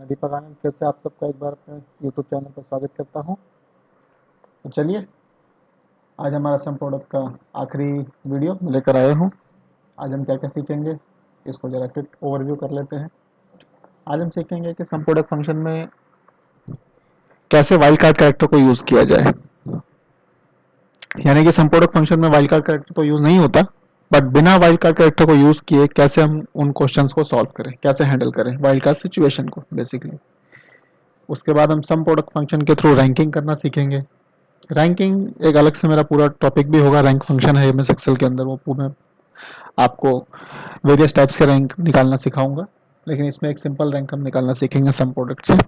मैं दीपक आनंद फिर से आप सबका एक बार अपने यूट्यूब चैनल पर स्वागत करता हूँ। तो चलिए, आज हमारा सम प्रोडक्ट का आखिरी वीडियो लेकर आए हूँ। आज हम क्या क्या सीखेंगे, इसको जरा क्विक ओवरव्यू कर लेते हैं। आज हम सीखेंगे कि सम प्रोडक्ट फंक्शन में कैसे वाइल्ड कार्ड कैरेक्टर को यूज़ किया जाए। यानी कि सम प्रोडक्ट फंक्शन में वाइल्ड कार्ड कैरेक्टर तो यूज़ नहीं होता, बट बिना वाइल्ड कार्ड कैरेक्टर को यूज़ किए कैसे हम उन क्वेश्चंस को सॉल्व करें, कैसे हैंडल करें वाइल्ड कार्ड सिचुएशन को बेसिकली। उसके बाद हम सम प्रोडक्ट फंक्शन के थ्रू रैंकिंग करना सीखेंगे। रैंकिंग एक अलग से मेरा पूरा टॉपिक भी होगा, रैंक फंक्शन है एमएस एक्सेल के अंदर, वो मैं आपको वेरियस टाइप्स के रैंक निकालना सिखाऊंगा, लेकिन इसमें एक सिंपल रैंक हम निकालना सीखेंगे सम प्रोडक्ट से।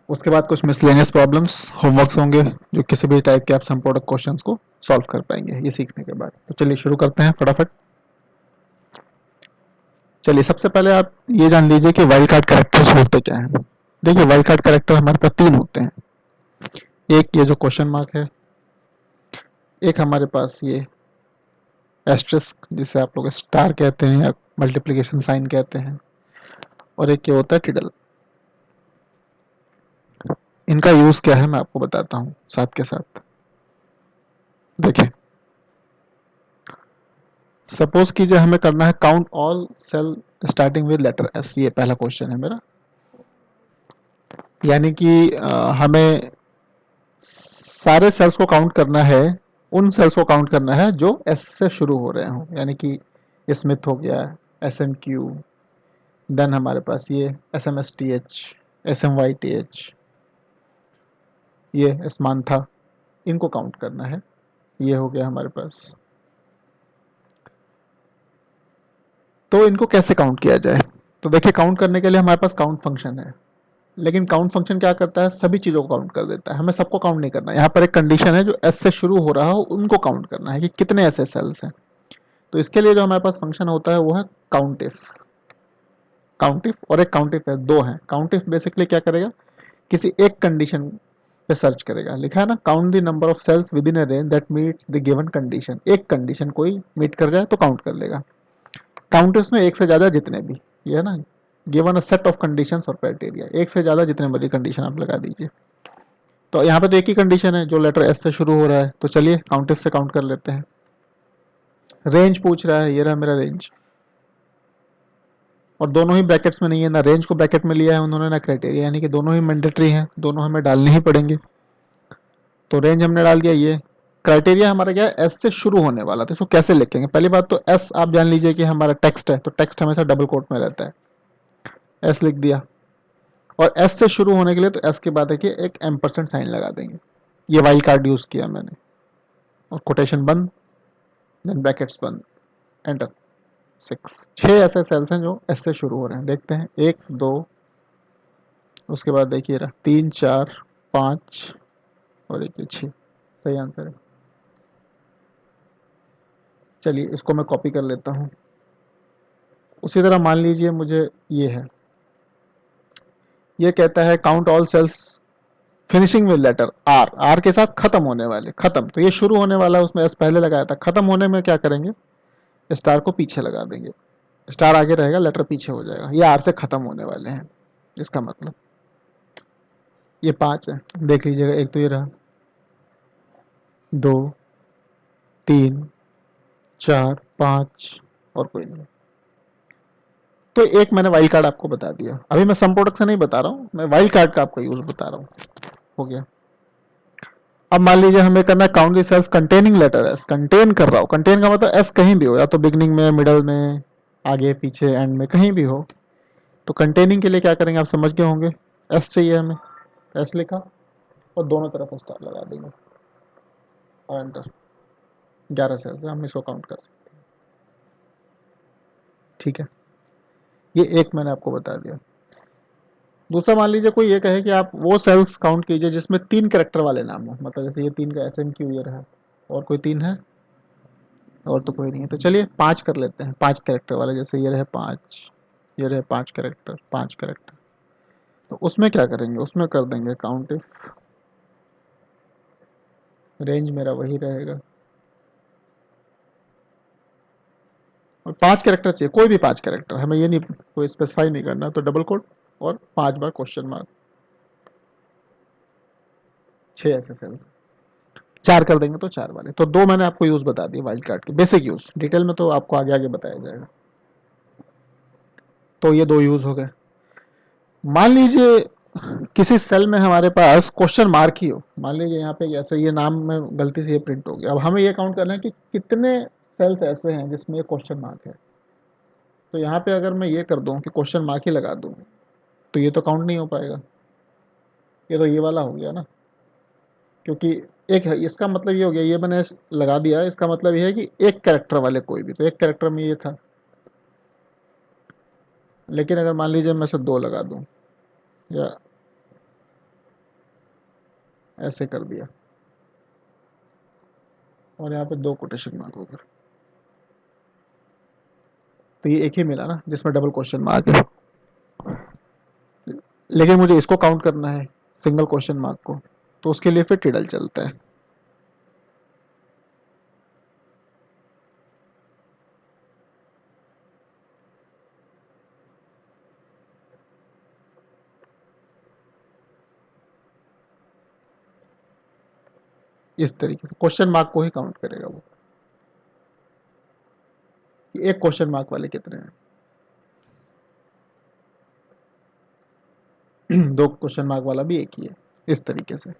उसके बाद कुछ मिसलेनियस प्रॉब्लम्स होमवर्क्स होंगे जो किसी भी टाइप के आप सम प्रोडक्ट क्वेश्चंस को सॉल्व कर पाएंगे ये सीखने के बाद। तो चलिए शुरू करते हैं फटाफट। चलिए, सबसे पहले आप ये जान लीजिए कि वाइल्ड कार्ड कैरेक्टर्स होते क्या हैं। देखिए, वाइल्ड कार्ड कैरेक्टर हमारे पास तीन होते हैं। एक ये जो क्वेश्चन मार्क है, एक हमारे पास ये एस्ट्रिस्क जिसे आप लोग स्टार कहते हैं या मल्टीप्लिकेशन साइन कहते हैं, और एक ये होता है टिडल। इनका यूज क्या है मैं आपको बताता हूँ साथ के साथ। देखिए, सपोज कीजिए हमें करना है count all cell starting with letter S. ये पहला क्वेश्चन है मेरा। यानी कि हमें सारे सेल्स को काउंट करना है, उन सेल्स को काउंट करना है जो एस से शुरू हो रहे हों। यानी कि स्मिथ हो गया, एस एम क्यू, देन हमारे पास ये S M S T H, S M Y T H, ये स्मान था, इनको काउंट करना है। ये हो गया हमारे पास। तो इनको कैसे काउंट किया जाए? तो देखिए, काउंट करने के लिए हमारे पास काउंट फंक्शन है, लेकिन काउंट फंक्शन क्या करता है, सभी चीज़ों को काउंट कर देता है। हमें सबको काउंट नहीं करना। यहाँ पर एक कंडीशन है, जो एस से शुरू हो रहा हो उनको काउंट करना है कि कितने ऐसे सेल्स हैं। तो इसके लिए जो हमारे पास फंक्शन होता है वो है काउंटिफ। काउंटिफ और एक काउंटिफ है, दो हैं। काउंटिफ बेसिकली क्या करेगा, किसी एक कंडीशन पे सर्च करेगा। लिखा है ना, count the number of cells within a range that meets the given condition. एक कंडीशन कोई मीट कर जाए तो काउंट कर लेगा। काउंटिफ्स में एक से ज्यादा जितने भी, ये है ना, given a set of conditions और क्राइटेरिया, एक से ज्यादा जितने बड़ी कंडीशन आप लगा दीजिए। तो यहाँ पे तो एक ही कंडीशन है जो लेटर एस से शुरू हो रहा है, तो चलिए काउंटिफ से काउंट कर लेते हैं। रेंज पूछ रहा है, ये रहा मेरा रेंज, और दोनों ही ब्रैकेट्स में नहीं है, ना रेंज को ब्रैकेट में लिया है उन्होंने ना क्राइटेरिया, यानी कि दोनों ही मैंडेटरी हैं, दोनों हमें डालने ही पड़ेंगे। तो रेंज हमने डाल दिया। ये क्राइटेरिया हमारा क्या है, एस से शुरू होने वाला। तो इसको कैसे लिखेंगे? पहली बात तो एस आप जान लीजिए कि हमारा टेक्स्ट है, तो टेक्स्ट हमेशा डबल कोट में रहता है। एस लिख दिया, और एस से शुरू होने के लिए तो एस के बाद देखिए एक एम्परसेंट साइन लगा देंगे। ये वाइल्ड कार्ड यूज किया मैंने, और कोटेशन बंद, देन ब्रैकेट्स बंद, एंटर। सिक्स, छह ऐसे सेल्स हैं जो एस से शुरू हो रहे हैं। देखते हैं, एक दो, उसके बाद देखिए रहा तीन चार पाँच, और एक ये छः। सही आंसर है। चलिए इसको मैं कॉपी कर लेता हूँ। उसी तरह मान लीजिए मुझे ये है, ये कहता है count all cells finishing with letter R. R के साथ खत्म होने वाले, खत्म तो ये शुरू होने वाला है, उसमें एस पहले लगाया था। खत्म होने में क्या करेंगे, स्टार को पीछे लगा देंगे। स्टार आगे रहेगा, लेटर पीछे हो जाएगा। ये आर से खत्म होने वाले हैं, इसका मतलब ये पांच है। देख लीजिएगा, एक तो ये रहा, दो, तीन, चार, पांच, और कोई नहीं। तो एक मैंने वाइल्ड कार्ड आपको बता दिया। अभी मैं सम प्रोडक्ट से नहीं बता रहा हूँ, मैं वाइल्ड कार्ड का आपको यूज बता रहा हूँ। हो गया। अब मान लीजिए हमें करना है count the cells containing letter S. Contain कर रहा हो, कंटेन का मतलब एस कहीं भी हो, या तो बिगनिंग में, मिडल में, आगे पीछे, एंड में, कहीं भी हो। तो कंटेनिंग के लिए क्या करेंगे, आप समझ गए होंगे। एस चाहिए हमें, एस लिखा, और दोनों तरफ स्टार लगा देंगे, और एंटर। 11 सेल्स हम इसको काउंट कर सकते हैं। ठीक है, ये एक मैंने आपको बता दिया। दूसरा, मान लीजिए कोई ये कहे कि आप वो सेल्स काउंट कीजिए जिसमें तीन कैरेक्टर वाले नाम हो। मतलब जैसे ये तीन का एस एम क्यू ये रहा, और कोई तीन है, और तो कोई नहीं है। तो चलिए पांच कर लेते हैं, पांच कैरेक्टर वाले। जैसे ये रहे पांच, ये रहे पांच कैरेक्टर, पांच कैरेक्टर। तो उसमें क्या करेंगे, उसमें कर देंगे काउंट इफ। रेंज मेरा वही रहेगा, और 5 कैरेक्टर चाहिए, कोई भी 5 कैरेक्टर, हमें ये नहीं कोई स्पेसिफाई नहीं करना, तो डबल कोट और 5 बार क्वेश्चन मार्क, 6 ऐसे सेल्स, 4 कर देंगे तो 4 वाले। तो 2 मैंने आपको यूज बता दिए वाइल्ड कार्ड के, बेसिक यूज, डिटेल में तो आपको आगे आगे बताया जाएगा। तो ये 2 यूज हो गए। मान लीजिए किसी सेल में हमारे पास क्वेश्चन मार्क ही हो, मान लीजिए यहाँ पे ऐसे ये नाम में गलती से ये प्रिंट हो गया, अब हमें ये काउंट करना है कि कितने सेल्स ऐसे हैं जिसमें क्वेश्चन मार्क है। तो यहाँ पे अगर मैं ये कर दूं कि क्वेश्चन मार्क ही लगा दूं, तो ये तो काउंट नहीं हो पाएगा, ये तो ये वाला हो गया ना, क्योंकि एक है, इसका मतलब ये हो गया, ये मैंने लगा दिया, इसका मतलब ये है कि एक कैरेक्टर वाले कोई भी, तो एक कैरेक्टर में ये था। लेकिन अगर मान लीजिए मैं इसे 2 लगा दूं या ऐसे कर दिया, और यहाँ पे 2 कोटेशन मार्क हो गए, तो ये एक ही मिला ना जिसमें डबल क्वेश्चन मार्क है। लेकिन मुझे इसको काउंट करना है, सिंगल क्वेश्चन मार्क को, तो उसके लिए फिर टिडल चलता है। इस तरीके से क्वेश्चन मार्क को ही काउंट करेगा वो, कि एक क्वेश्चन मार्क वाले कितने हैं। 2 क्वेश्चन मार्क वाला भी एक ही है, इस तरीके से।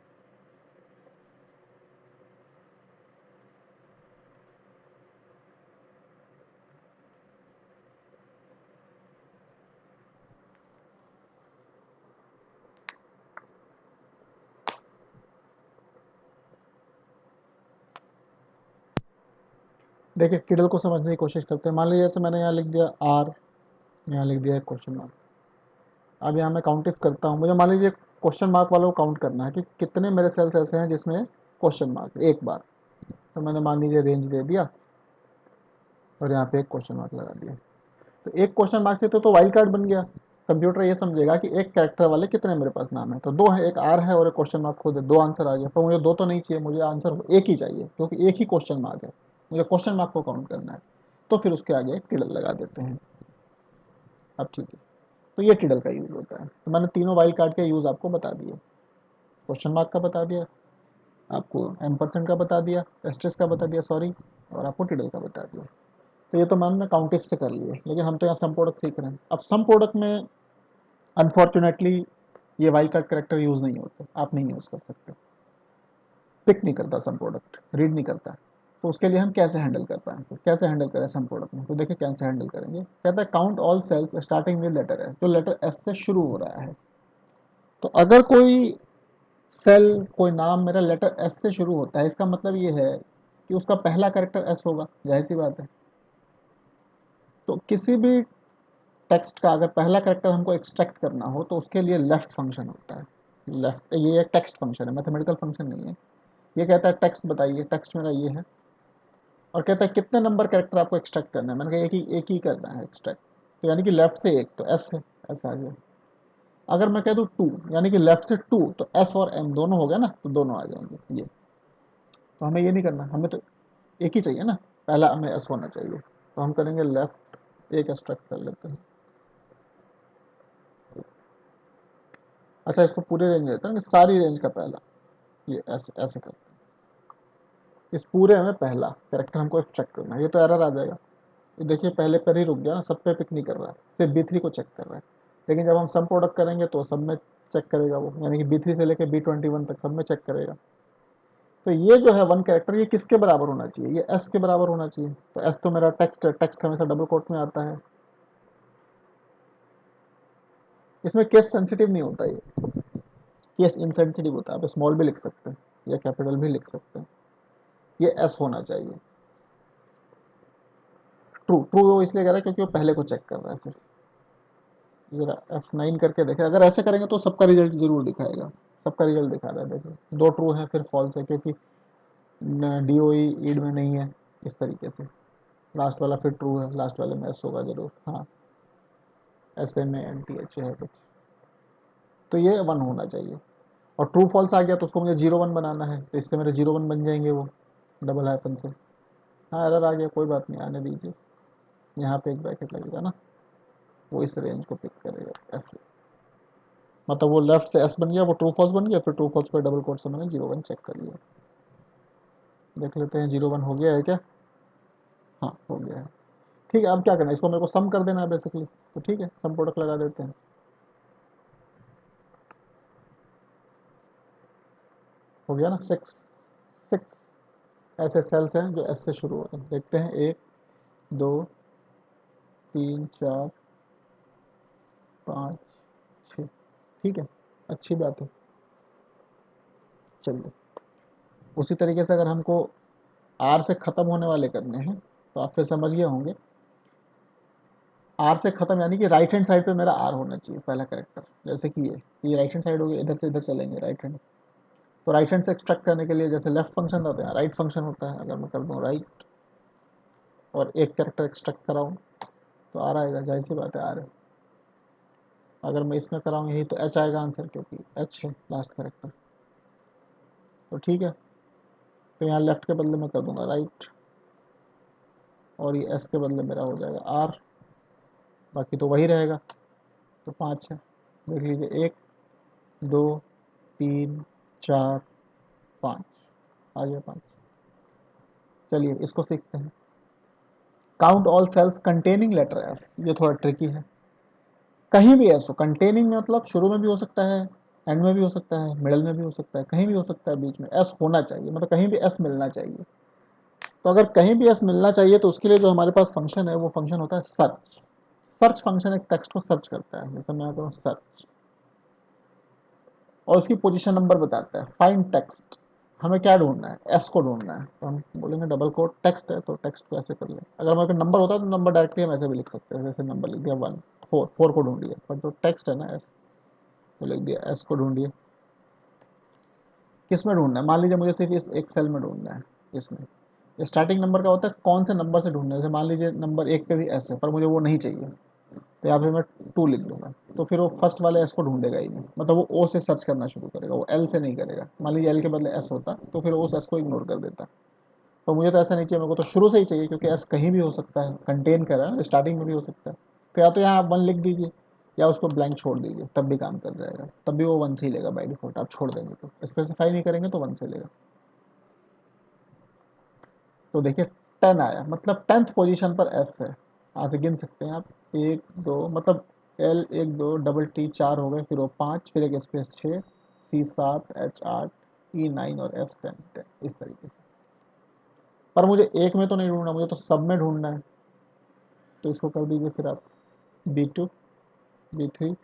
देखिए टिडल को समझने की कोशिश करते हैं। मान लीजिए जैसे मैंने यहाँ लिख दिया आर, यहाँ लिख दिया क्वेश्चन मार्क। अब यहाँ मैं काउंट इफ करता हूँ, मुझे मान लीजिए क्वेश्चन मार्क वालों को काउंट करना है कि कितने मेरे सेल्स ऐसे हैं जिसमें क्वेश्चन मार्क एक बार। तो मैंने मान लीजिए रेंज दे दिया और यहाँ पे एक क्वेश्चन मार्क लगा दिया। तो एक क्वेश्चन मार्क से तो वाइल्ड कार्ड बन गया। कंप्यूटर ये समझेगा कि एक कैरेक्टर वाले कितने मेरे पास नाम है, तो 2 है, एक आर है और एक क्वेश्चन मार्क खुद है, 2 आंसर आ गया। पर मुझे 2 तो नहीं चाहिए, मुझे आंसर एक ही चाहिए, क्योंकि एक ही क्वेश्चन मार्क है, मुझे क्वेश्चन मार्क को काउंट करना है। तो फिर उसके आगे टिडल लगा देते हैं। अब ठीक है, तो ये टिडल का यूज होता है। तो मैंने तीनों वाइल्ड कार्ड के यूज आपको बता दिए, क्वेश्चन मार्क का बता दिया आपको, एम्परसेंड का बता दिया, एस्टेरिस्क का बता दिया सॉरी, और आपको टिडल का बता दिया। तो ये तो मैंने काउंट इफ से कर लिए, लेकिन हम तो यहाँ सम प्रोडक्ट सीख रहे हैं। अब सम प्रोडक्ट में अनफॉर्चुनेटली ये वाइल्ड कार्ड करेक्टर यूज नहीं होते, आप नहीं यूज कर सकते, पिक नहीं करता सम प्रोडक्ट, रीड नहीं करता। तो उसके लिए हम कैसे हैंडल कर पाएंगे, कैसे हैंडल करें सम प्रोडक्ट में, तो देखिए कैसे हैंडल करेंगे। कहता है count all cells starting with letter S, जो लेटर एस से शुरू हो रहा है। तो अगर कोई सेल, कोई नाम मेरा लेटर एस से शुरू होता है, इसका मतलब ये है कि उसका पहला कैरेक्टर एस होगा, जाहिर सी बात है। तो किसी भी टेक्स्ट का अगर पहला कैरेक्टर हमको एक्सट्रैक्ट करना हो, तो उसके लिए लेफ्ट फंक्शन होता है। लेफ्ट, ये एक टेक्स्ट फंक्शन है, मैथमेटिकल फंक्शन नहीं है। ये कहता है टेक्स्ट बताइए, टेक्स्ट मेरा ये है, और कहता है कितने नंबर कैरेक्टर आपको एक्सट्रैक्ट करना है। मैंने कहा एक ही करना है एक्सट्रैक्ट, तो यानी कि लेफ्ट से एक, तो एस है, एस आ गया। अगर मैं कह दूँ टू, यानी कि लेफ्ट से टू, तो एस और एम दोनों हो गया ना, तो दोनों आ जाएंगे ये। तो हमें ये नहीं करना, हमें तो एक ही चाहिए ना, पहला हमें एस होना चाहिए। तो हम करेंगे लेफ्ट, एक एक्सट्रैक्ट कर लेते हैं। अच्छा, इसको पूरे रेंज देते हैं कि सारी रेंज का पहला, ये ऐसे ऐसे करते हैं। इस पूरे में पहला कैरेक्टर हमको एक्सट्रैक्ट करना है, ये तो एरर आ जाएगा। ये देखिए पहले पर ही रुक गया ना, सब पे पिक नहीं कर रहा है, सिर्फ B3 को चेक कर रहा है। लेकिन जब हम सम प्रोडक्ट करेंगे तो सब में चेक करेगा वो, यानी कि B3 से लेकर B21 तक सब में चेक करेगा। तो ये जो है वन कैरेक्टर, ये किसके बराबर होना चाहिए, ये एस के बराबर होना चाहिए। तो एस तो मेरा टेक्स्ट है, टेक्स्ट हमेशा डबल कोट में आता है। इसमें केस सेंसिटिव नहीं होता, ये केस इनसेंसिटिव होता है। आप स्मॉल भी लिख सकते हैं या कैपिटल भी लिख सकते हैं, ये एस होना चाहिए। ट्रू, ट्रू वो इसलिए कह रहा है क्योंकि वो पहले को चेक कर रहा है सिर्फ। जरा F9 करके देखें, अगर ऐसे करेंगे तो सबका रिजल्ट जरूर दिखाएगा। सबका रिजल्ट दिखा रहा है, देखिए 2 ट्रू है फिर फॉल्स है, क्योंकि DOE ईड में नहीं है। इस तरीके से लास्ट वाला फिर ट्रू है, लास्ट वाले में एस होगा जरूर, हाँ SMANTH है कुछ। तो ये 1 होना चाहिए। और ट्रू फॉल्स आ गया तो उसको मुझे 0 1 बनाना है, तो इससे मेरे 0 1 बन जाएंगे वो, डबल हाइफन से। हाँ एरर आ गया, कोई बात नहीं, आने दीजिए। यहाँ पे एक ब्रैकेट लगेगा ना, वो इस रेंज को पिक करेगा ऐसे, मतलब वो लेफ्ट से एस बन गया, वो ट्रू फॉल्स बन गया, फिर ट्रू फॉल्स को डबल कोट से मैंने 0 1 चेक कर लिया। देख लेते हैं 0 1 हो गया है क्या? हाँ हो गया है। ठीक है, अब क्या करना है, इसको मेरे को सम कर देना है बेसिकली, तो ठीक है सम प्रोडक्ट लगा देते हैं। हो गया ना, 6 6 ऐसे सेल्स हैं जो एस से शुरू होते हैं। देखते हैं 1 2 3 4 5 6, ठीक है, अच्छी बात है। चलिए, उसी तरीके से अगर हमको आर से ख़त्म होने वाले करने हैं, तो आप फिर समझ गए होंगे, आर से ख़त्म यानी कि राइट हैंड साइड पे मेरा आर होना चाहिए पहला करेक्टर। जैसे कि ये राइट हैंड साइड हो गया, इधर से इधर चलेंगे राइट हैंड, तो राइट हैंड से एक्सट्रैक्ट करने के लिए जैसे लेफ्ट फंक्शन होता है, राइट फंक्शन होता है। अगर मैं कर दूँ राइट और एक कैरेक्टर एक्सट्रैक्ट कराऊँ, तो आर आएगा, जाहिर सी बात है आर है। अगर मैं इसमें कराऊँ यही, तो एच आएगा आंसर, क्योंकि एच है लास्ट करेक्टर। तो ठीक है, तो यहाँ लेफ्ट के बदले में कर दूंगा राइट, और ये एस के बदले मेरा हो जाएगा आर, बाकी तो वही रहेगा। तो 5 है, देख लीजिए 1 2 3 4 5, आ गया 5। चलिए इसको सीखते हैं। Count all cells containing letter S, ये थोड़ा ट्रिकी है। कहीं भी एस हो, कंटेनिंग मतलब शुरू में भी हो सकता है, एंड में भी हो सकता है, मिडल में भी हो सकता है, कहीं भी हो सकता है, बीच में एस होना चाहिए, मतलब कहीं भी एस मिलना चाहिए। तो अगर कहीं भी एस मिलना चाहिए, तो उसके लिए जो हमारे पास फंक्शन है, वो फंक्शन होता है सर्च। सर्च फंक्शन एक टेक्स्ट को सर्च करता है, जैसे मैं करूँ सर्च, और उसकी पोजीशन नंबर बताता है। फाइंड टेक्स्ट, हमें क्या ढूंढना है, एस को ढूंढना है, तो हम बोलेंगे डबल कोट टेक्स्ट है, तो टेक्स्ट को ऐसे कर ले। अगर हमारे पास नंबर होता है, तो नंबर डायरेक्टली हम ऐसे भी लिख सकते हैं, जैसे नंबर लिख दिया 1 4 4 को ढूंढिए, बट जो टेक्स्ट है ना एस, तो लिख दिया एस को ढूंढिए। किस में ढूंढना है, मान लीजिए मुझे सिर्फ इस एक सेल में ढूंढना है। इसमें स्टार्टिंग नंबर का होता है, कौन से नंबर से ढूंढना है, जैसे मान लीजिए नंबर 1 पे भी एस है, पर मुझे वो नहीं चाहिए, तो यहाँ पे मैं 2 लिख दूंगा, तो फिर वो फर्स्ट वाले एस को ढूंढेगा ही नहीं, मतलब वो ओ से सर्च करना शुरू करेगा, वो एल से नहीं करेगा। मान लीजिए एल के बदले एस होता, तो फिर वो उस एस को इग्नोर कर देता। तो मुझे तो ऐसा नहीं चाहिए, मेरे को तो शुरू से ही चाहिए, क्योंकि एस कहीं भी हो सकता है, कंटेन कर रहा है, स्टार्टिंग में भी हो सकता है। तो या तो यहाँ आप 1 लिख दीजिए, या उसको ब्लैंक छोड़ दीजिए, तब भी काम कर जाएगा, तब भी वो 1 से ही लेगा बाई डिफॉल्ट। आप छोड़ देंगे तो स्पेसिफाई नहीं करेंगे तो 1 से लेगा। तो देखिए 10 आया, मतलब 10th पोजीशन पर एस है। यहाँ से गिन सकते हैं आप, 1 2, मतलब एल 1 2 डबल टी 4 हो गए, फिर वो 5, फिर एक स्पेस 6, सी 7, एच 8, ई 9 और एस 10 इस तरीके से। पर मुझे एक में तो नहीं ढूंढना, मुझे तो सब में ढूंढना है। तो इसको कर दीजिए फिर आप B2 B3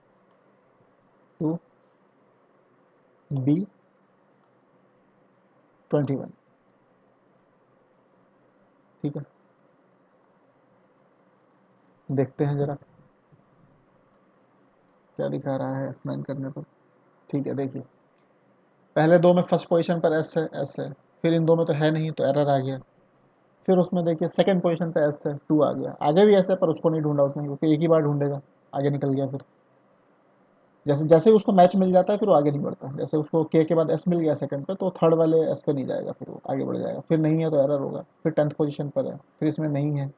2 B21, ठीक है। देखते हैं जरा क्या दिखा रहा है F9 करने पर। ठीक है, देखिए पहले दो में फर्स्ट पोजीशन पर एस है, फिर इन दो में तो है नहीं, तो एरर आ गया। फिर उसमें देखिए सेकंड पोजीशन पे एस है, 2 आ गया। आगे भी एस है, पर उसको नहीं ढूंढा उसने, क्योंकि एक ही बार ढूंढेगा, आगे निकल गया। फिर जैसे जैसे ही उसको मैच मिल जाता है, फिर वो आगे नहीं बढ़ता। जैसे उसको के बाद एस मिल गया सेकंड पे, तो थर्ड वाले एस पे नहीं जाएगा, फिर वो आगे बढ़ जाएगा। फिर नहीं है तो एरर होगा। फिर 10th पोजीशन पर है, फिर इसमें नहीं है,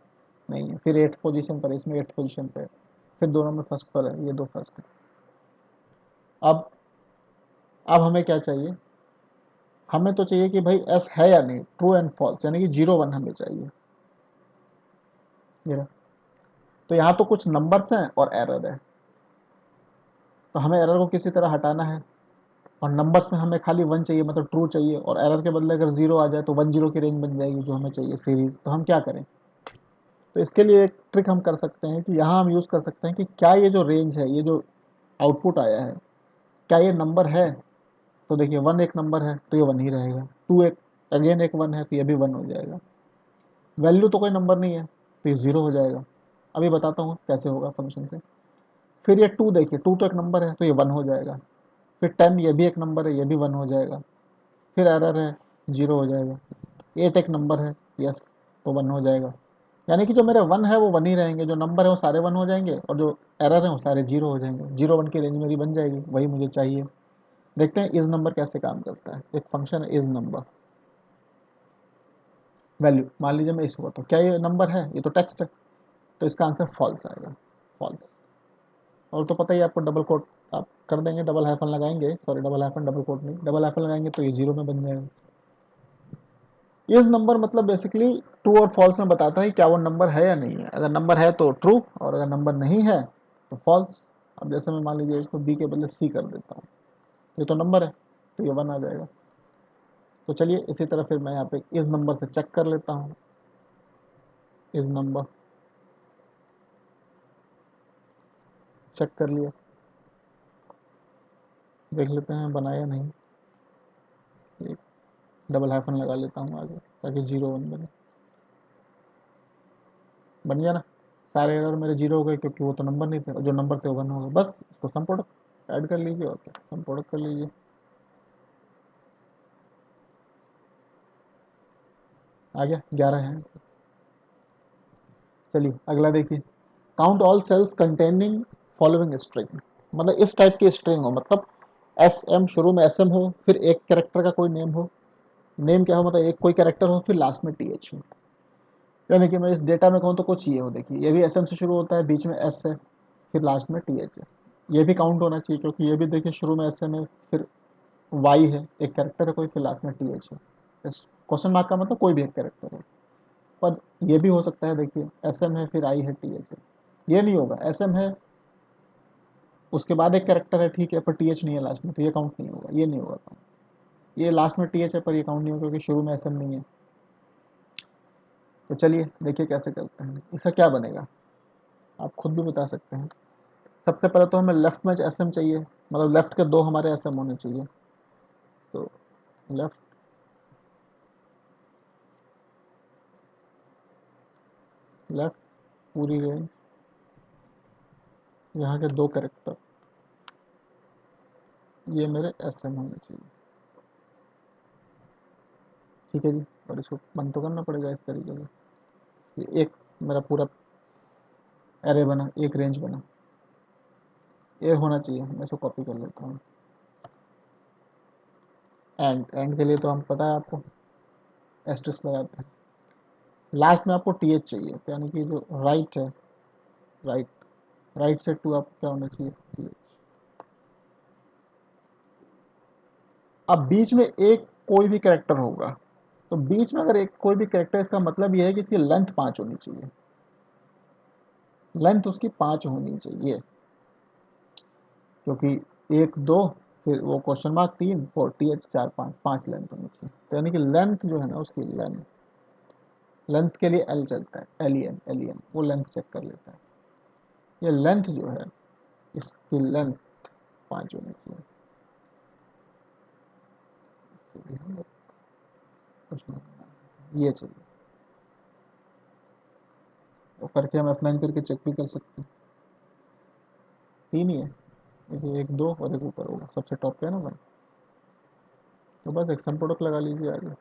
नहीं है, फिर 8th पोजीशन पर है, इसमें 8th पोजीशन पे है, फिर दोनों में फर्स्ट पर है, ये दो फर्स्ट है। अब हमें क्या चाहिए, हमें तो चाहिए कि भाई एस है या नहीं, ट्रू एंड फॉल्स, यानी कि 0 1 हमें चाहिए। ये रहा। तो यहाँ तो कुछ नंबर्स हैं और एरर है, तो हमें एरर को किसी तरह हटाना है। और नंबर्स में हमें खाली 1 चाहिए, मतलब ट्रू चाहिए, और एरर के बदले अगर 0 आ जाए तो 1 0 की रेंज बन जाएगी जो हमें चाहिए सीरीज। तो हम क्या करें, तो इसके लिए एक ट्रिक हम कर सकते हैं, कि यहाँ हम यूज़ कर सकते हैं कि क्या ये जो रेंज है, ये जो आउटपुट आया है, क्या ये नंबर है। तो देखिए 1 एक नंबर है, तो ये 1 ही रहेगा। 2 एक अगेन एक 1 है, तो ये भी 1 हो जाएगा। वैल्यू तो कोई नंबर नहीं है, तो ये 0 हो जाएगा। अभी बताता हूँ कैसे होगा फंक्शन से। फिर ये 2 देखिए, 2 तो एक नंबर है, तो ये 1 हो जाएगा। फिर 10 ये भी एक नंबर है, ये भी 1 हो जाएगा। फिर एरर है, 0 हो जाएगा। 8 एक नंबर है, यस, तो 1 हो जाएगा। यानी कि जो मेरे 1 है वो 1 ही रहेंगे, जो नंबर है वो सारे 1 हो जाएंगे, और जो एरर है वो सारे 0 हो जाएंगे। 0 1 की रेंज मेरी बन जाएगी, वही मुझे चाहिए। देखते हैं इज नंबर कैसे काम करता है। एक फंक्शन है इज नंबर। वैल्यू मान लीजिए मैं इसको बताऊँ, क्या ये नंबर है, ये तो टेक्स्ट है। तो इसका आंसर फॉल्स आएगा, फॉल्स। और तो पता ही आपको, डबल कोट आप कर देंगे, डबल हाइफन लगाएंगे, sorry double hyphen, double quote नहीं, डबल हाइफन लगाएंगे तो ये जीरो में बन जाएगा। इस नंबर मतलब बेसिकली ट्रू और फॉल्स में बताता है क्या वो नंबर है या नहीं है। अगर नंबर है तो ट्रू, और अगर नंबर नहीं है तो फॉल्स। अब जैसे मैं मान लीजिए इसको बी के बदले सी कर देता हूँ, ये तो नंबर है, तो ये 1 आ जाएगा। तो चलिए इसी तरह फिर मैं यहाँ पे इस नंबर से चेक कर लेता हूँ, इस नंबर चेक कर लिया, देख लेते हैं बनाया नहीं। एक डबल हाइफन लगा लेता हूँ आगे, ताकि 0 1 बने। बन गया ना, सारे एरर मेरे जीरो हो गए, क्योंकि वो तो नंबर नहीं थे, और जो नंबर थे वो 1 हो गए। बस इसको सम प्रोडक्ट ऐड कर लीजिए, और क्या, सम प्रोडक्ट कर लीजिए। आ गया 11 है। चलिए अगला देखिए, count all cells containing following string. मतलब इस टाइप की स्ट्रिंग हो, मतलब एस एम, शुरू में एस एम हो, फिर एक कैरेक्टर का कोई नेम हो। नेम क्या हो, मतलब एक कोई कैरेक्टर हो, फिर लास्ट में टी एच हो। यानी कि मैं इस डेटा में कहूँ तो कुछ ये हो, देखिए ये भी एस एम से शुरू होता है, बीच में एस है, फिर लास्ट में टी एच है। ये भी काउंट होना चाहिए, क्योंकि ये भी देखिए शुरू में एस एम है, फिर वाई है, एक कैरेक्टर है कोई, फिर लास्ट में टी एच है। क्वेश्चन मार्क का मतलब कोई भी एक कैरेक्टर है। पर ये भी हो सकता है, देखिए एस एम है, फिर आई है, टी एच है। ये नहीं होगा, एस एम है उसके बाद एक कैरेक्टर है, ठीक है, पर टी एच नहीं है लास्ट में, तो ये काउंट नहीं होगा, ये नहीं होगा काउंट। ये लास्ट में टी एच है पर ये काउंट नहीं होगा, क्योंकि शुरू में एस एम नहीं है। तो चलिए देखिए कैसे करते हैं, इसका क्या बनेगा, आप खुद भी बता सकते हैं। सबसे पहले तो हमें लेफ्ट में एस एम चाहिए, मतलब लेफ्ट के दो हमारे एस एम होने चाहिए। तो लेफ्ट, लेफ्ट पूरी रेंज, यहाँ के दो कैरेक्टर, ये मेरे एस एम होने चाहिए। ठीक है जी, और इसको बंद तो करना पड़ेगा इस तरीके से। ये एक मेरा पूरा एरे बना, एक रेंज बना, ये होना चाहिए। मैं इसको कॉपी कर लेता हूँ। एंड, एंड के लिए तो हम पता है आपको, एस्टेरिस्क लगाते हैं। लास्ट में आपको टी एच चाहिए, तो यानी कि जो राइट है, राइट, राइट से टू आपको क्या होना चाहिए, टी एच। अब बीच में एक कोई भी कैरेक्टर होगा, तो बीच में अगर एक कोई भी कैरेक्टर, इसका मतलब ये है कि इसकी लेंथ 5 होनी चाहिए, लेंथ उसकी 5 होनी चाहिए, क्योंकि एक दो, फिर वो question mark 3 4 T H 4 5, 5 length होनी चाहिए। तो यानी कि लेंथ जो है ना, उसकी लेंथ, लेंथ के लिए एल चलता है, L E N, L E N, वो लेंथ चेक कर लेता है। ये लेंथ जो है, इसकी लेंथ 5 होनी चाहिए। ये चाहिए, तो करके हम F9 करके चेक भी कर सकते हैं। 3 ही है, देखिए एक दो और एक ऊपर होगा, सबसे टॉप पे है ना भाई। तो बस एक सम प्रोडक्ट लगा लीजिए आगे।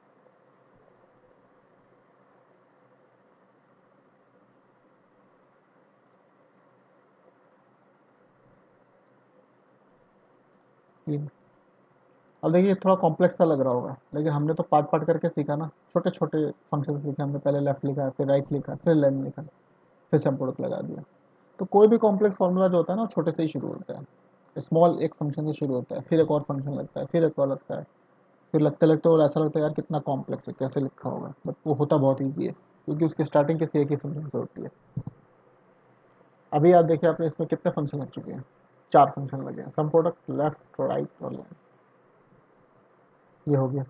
तीन। अब देखिए थोड़ा कॉम्प्लेक्स सा लग रहा होगा, लेकिन हमने तो पार्ट पार्ट करके सीखा ना, छोटे छोटे फंक्शन लिखे हमने, पहले लेफ्ट लिखा, फिर राइट लिखा, फिर लेन लिखा, फिर सम प्रोडक्ट लगा दिया। तो कोई भी कॉम्प्लेक्स फॉर्मूला जो होता है ना, छोटे से ही शुरू होता है, स्मॉल एक फंक्शन से शुरू होता है, फिर एक और फंक्शन लगता है, फिर एक और लगता है, फिर लगते लगते और ऐसा लगता है यार कितना कॉम्प्लेक्स है, कैसे लिखा होगा, बट वो होता बहुत ईजी है, क्योंकि उसकी स्टार्टिंग किसी एक ही फंक्शन से होती है। अभी आप देखिए, आपने इसमें कितने फंक्शन लग चुके हैं, 4 फंक्शन लगे हैं, सम प्रोडक्ट, लेफ्ट, राइट और लेन। ये हो गया।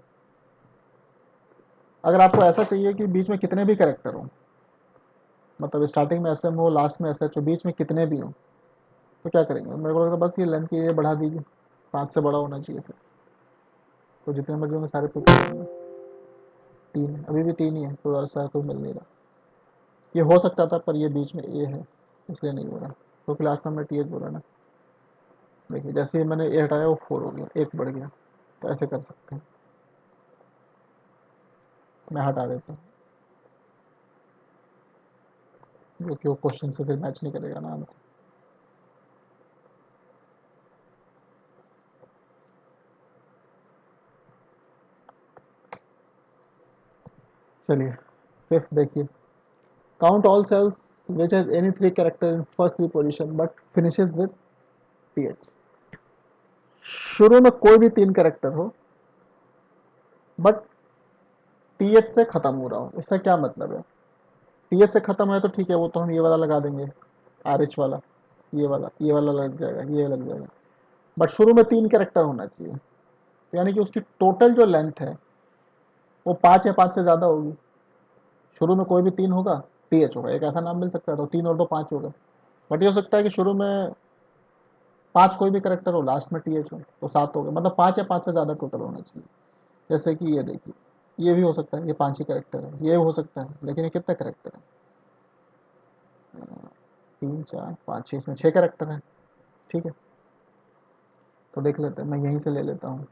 अगर आपको ऐसा चाहिए कि बीच में कितने भी कैरेक्टर हो, मतलब स्टार्टिंग में एस एम हो, लास्ट में एस एच हो, बीच में कितने भी हो, तो क्या करेंगे, मेरे को लगता है बस ये लेंथ की ये बढ़ा दीजिए, 5 से बड़ा होना चाहिए फिर, तो जितने मर्जी होंगे सारे पिक कर देंगे। 3 अभी भी 3 ही है, कोई और सा कोई मिल नहीं रहा। ये हो सकता था, पर ये बीच में ए है, इसलिए नहीं हो रहा, क्योंकि लास्ट में हमने टी एच बोला ना। देखिए जैसे ही मैंने ए हटाया वो 4 हो गया, एक बढ़ गया। तो ऐसे कर सकते हैं, मैं हटा देता हूँ, जो कि वो क्वेश्चन से फिर मैच नहीं करेगा ना आंसर। चलिए फिफ्थ देखिए, count all cells which has any three character in first three position but finishes with th। शुरू में कोई भी तीन कैरेक्टर हो बट टीएच से खत्म हो रहा हो, इसका क्या मतलब है? टीएच से खत्म है तो ठीक है, वो तो हम ये वाला लगा देंगे, आर एच वाला, ये वाला लग जाएगा, ये लग जाएगा। बट शुरू में तीन कैरेक्टर होना चाहिए, तो यानी कि उसकी टोटल जो लेंथ है वो 5 या 5 से ज़्यादा होगी। शुरू में कोई भी तीन होगा, टीएच होगा, एक ऐसा नाम मिल सकता है, तो 3 और 2 5 होगा। बट ये हो सकता है कि शुरू में 5 कोई भी करेक्टर हो, लास्ट में टीएच हो, तो 7 हो गए, मतलब 5 या 5 से ज़्यादा टोटल होना चाहिए। जैसे कि ये देखिए, ये भी हो सकता है, ये 5 ही करेक्टर है, ये हो सकता है, लेकिन ये कितने करेक्टर है? 3 4 5 6, इसमें 6 करेक्टर हैं। ठीक है, तो देख लेते हैं, मैं यहीं से ले लेता हूँ।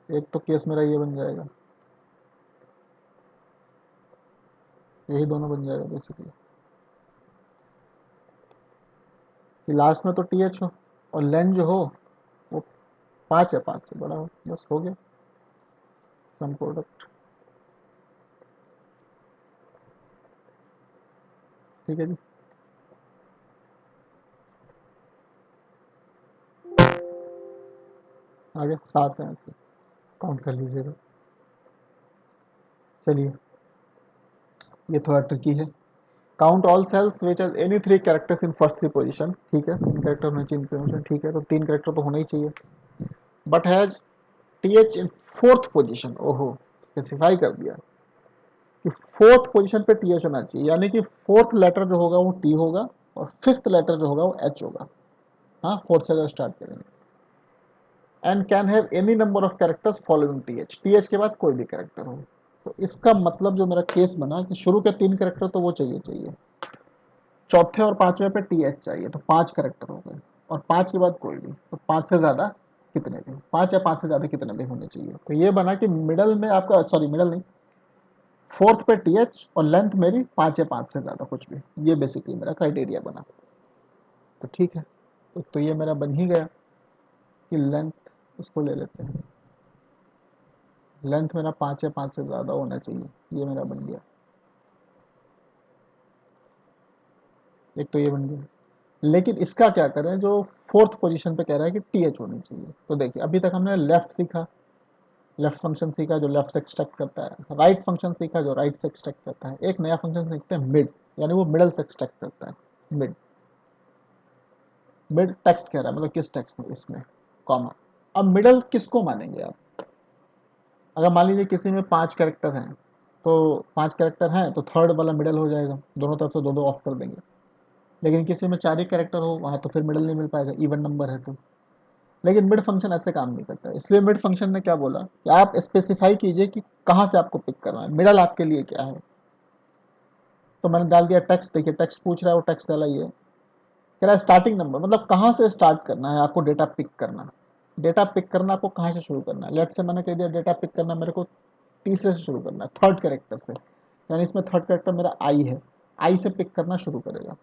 एक तो केस मेरा ये बन जाएगा, यही दोनों बन जाएगा बेसिकली, कि लास्ट में तो टीएच हो और लेन जो हो वो 5 या 5 से बड़ा हो, बस हो गया सम प्रोडक्ट। ठीक है जी, आगे 7 है, ऐसे काउंट कर लीजिएगा। चलिए, ये थोड़ा ट्रिकी है। Count all cells which has any three characters in first three position. ठीक है, तीन कैरेक्टर होने चाहिए इनफॉर्मेशन, ठीक है, तो तीन कैरेक्टर तो होना ही चाहिए। But has TH in fourth position, ओहो, स्पेसिफाई कर दिया कि फोर्थ पोजीशन पे टीएच होना चाहिए, यानी कि फोर्थ लेटर जो होगा वो टी होगा और फिफ्थ लेटर जो होगा वो एच होगा। हाँ, फोर्थ से अगर स्टार्ट करेंगे। And can have any number of characters following TH, TH के बाद कोई भी कैरेक्टर हो। तो इसका मतलब जो मेरा केस बना कि शुरू के तीन कैरेक्टर तो वो चाहिए चाहिए, चौथे और पांचवें पे टी एच चाहिए, तो 5 करेक्टर हो गए, और 5 के बाद कोई भी, तो 5 से ज़्यादा कितने भी, 5 या 5 से ज़्यादा कितने भी होने चाहिए। तो ये बना कि मिडल में आपका, सॉरी मिडल नहीं, फोर्थ पे टी एच और लेंथ मेरी 5 या 5 से ज़्यादा कुछ भी, ये बेसिकली मेरा क्राइटेरिया बना। तो ठीक है, तो ये मेरा बन ही गया कि लेंथ, इसको ले लेते हैं, लेंथ मेरा 5 या 5 से ज़्यादा होना चाहिए, ये मेरा बन गया। एक तो ये बन गया, लेकिन इसका क्या करें जो फोर्थ पोजीशन पे कह रहा है कि टी एच होनी चाहिए। तो देखिए, अभी तक हमने लेफ्ट सीखा, लेफ्ट फंक्शन सीखा जो लेफ्ट से एक्सट्रैक्ट करता है, राइट फंक्शन सीखा जो राइट से एक्सट्रैक्ट करता है, एक नया फंक्शन सीखते हैं मिड, यानी वो मिडल से एक्सट्रैक्ट करता है। मिड, मिड टेक्स्ट कह रहा है, मतलब किस टेक्स्ट में, इसमें कॉमा। अब मिडल किसको मानेंगे आप? अगर मान लीजिए किसी में 5 कैरेक्टर हैं, तो 5 कैरेक्टर हैं तो थर्ड वाला मिडल हो जाएगा, दोनों तरफ से दो दो ऑफ कर देंगे। लेकिन किसी में 4 ही कैरेक्टर हो, वहाँ तो फिर मिडल नहीं मिल पाएगा, इवन नंबर है तो। लेकिन मिड फंक्शन ऐसे काम नहीं करता है, इसलिए मिड फंक्शन ने क्या बोला कि आप स्पेसिफाई कीजिए कि कहाँ से आपको पिक करना है, मिडल आपके लिए क्या है। तो मैंने डाल दिया टेक्स्ट, देखिए टेक्स्ट पूछ रहा है, वो टेक्स्ट डाला, ये कह रहा है स्टार्टिंग नंबर, मतलब कहाँ से स्टार्ट करना है आपको डेटा पिक करना। डेटा पिक करना आपको कहाँ से शुरू करना है, लेट से मैंने कह दिया डेटा पिक करना मेरे को तीसरे से शुरू करना है, थर्ड कैरेक्टर से, यानी इसमें थर्ड कैरेक्टर मेरा आई है, आई से पिक करना शुरू करेगा।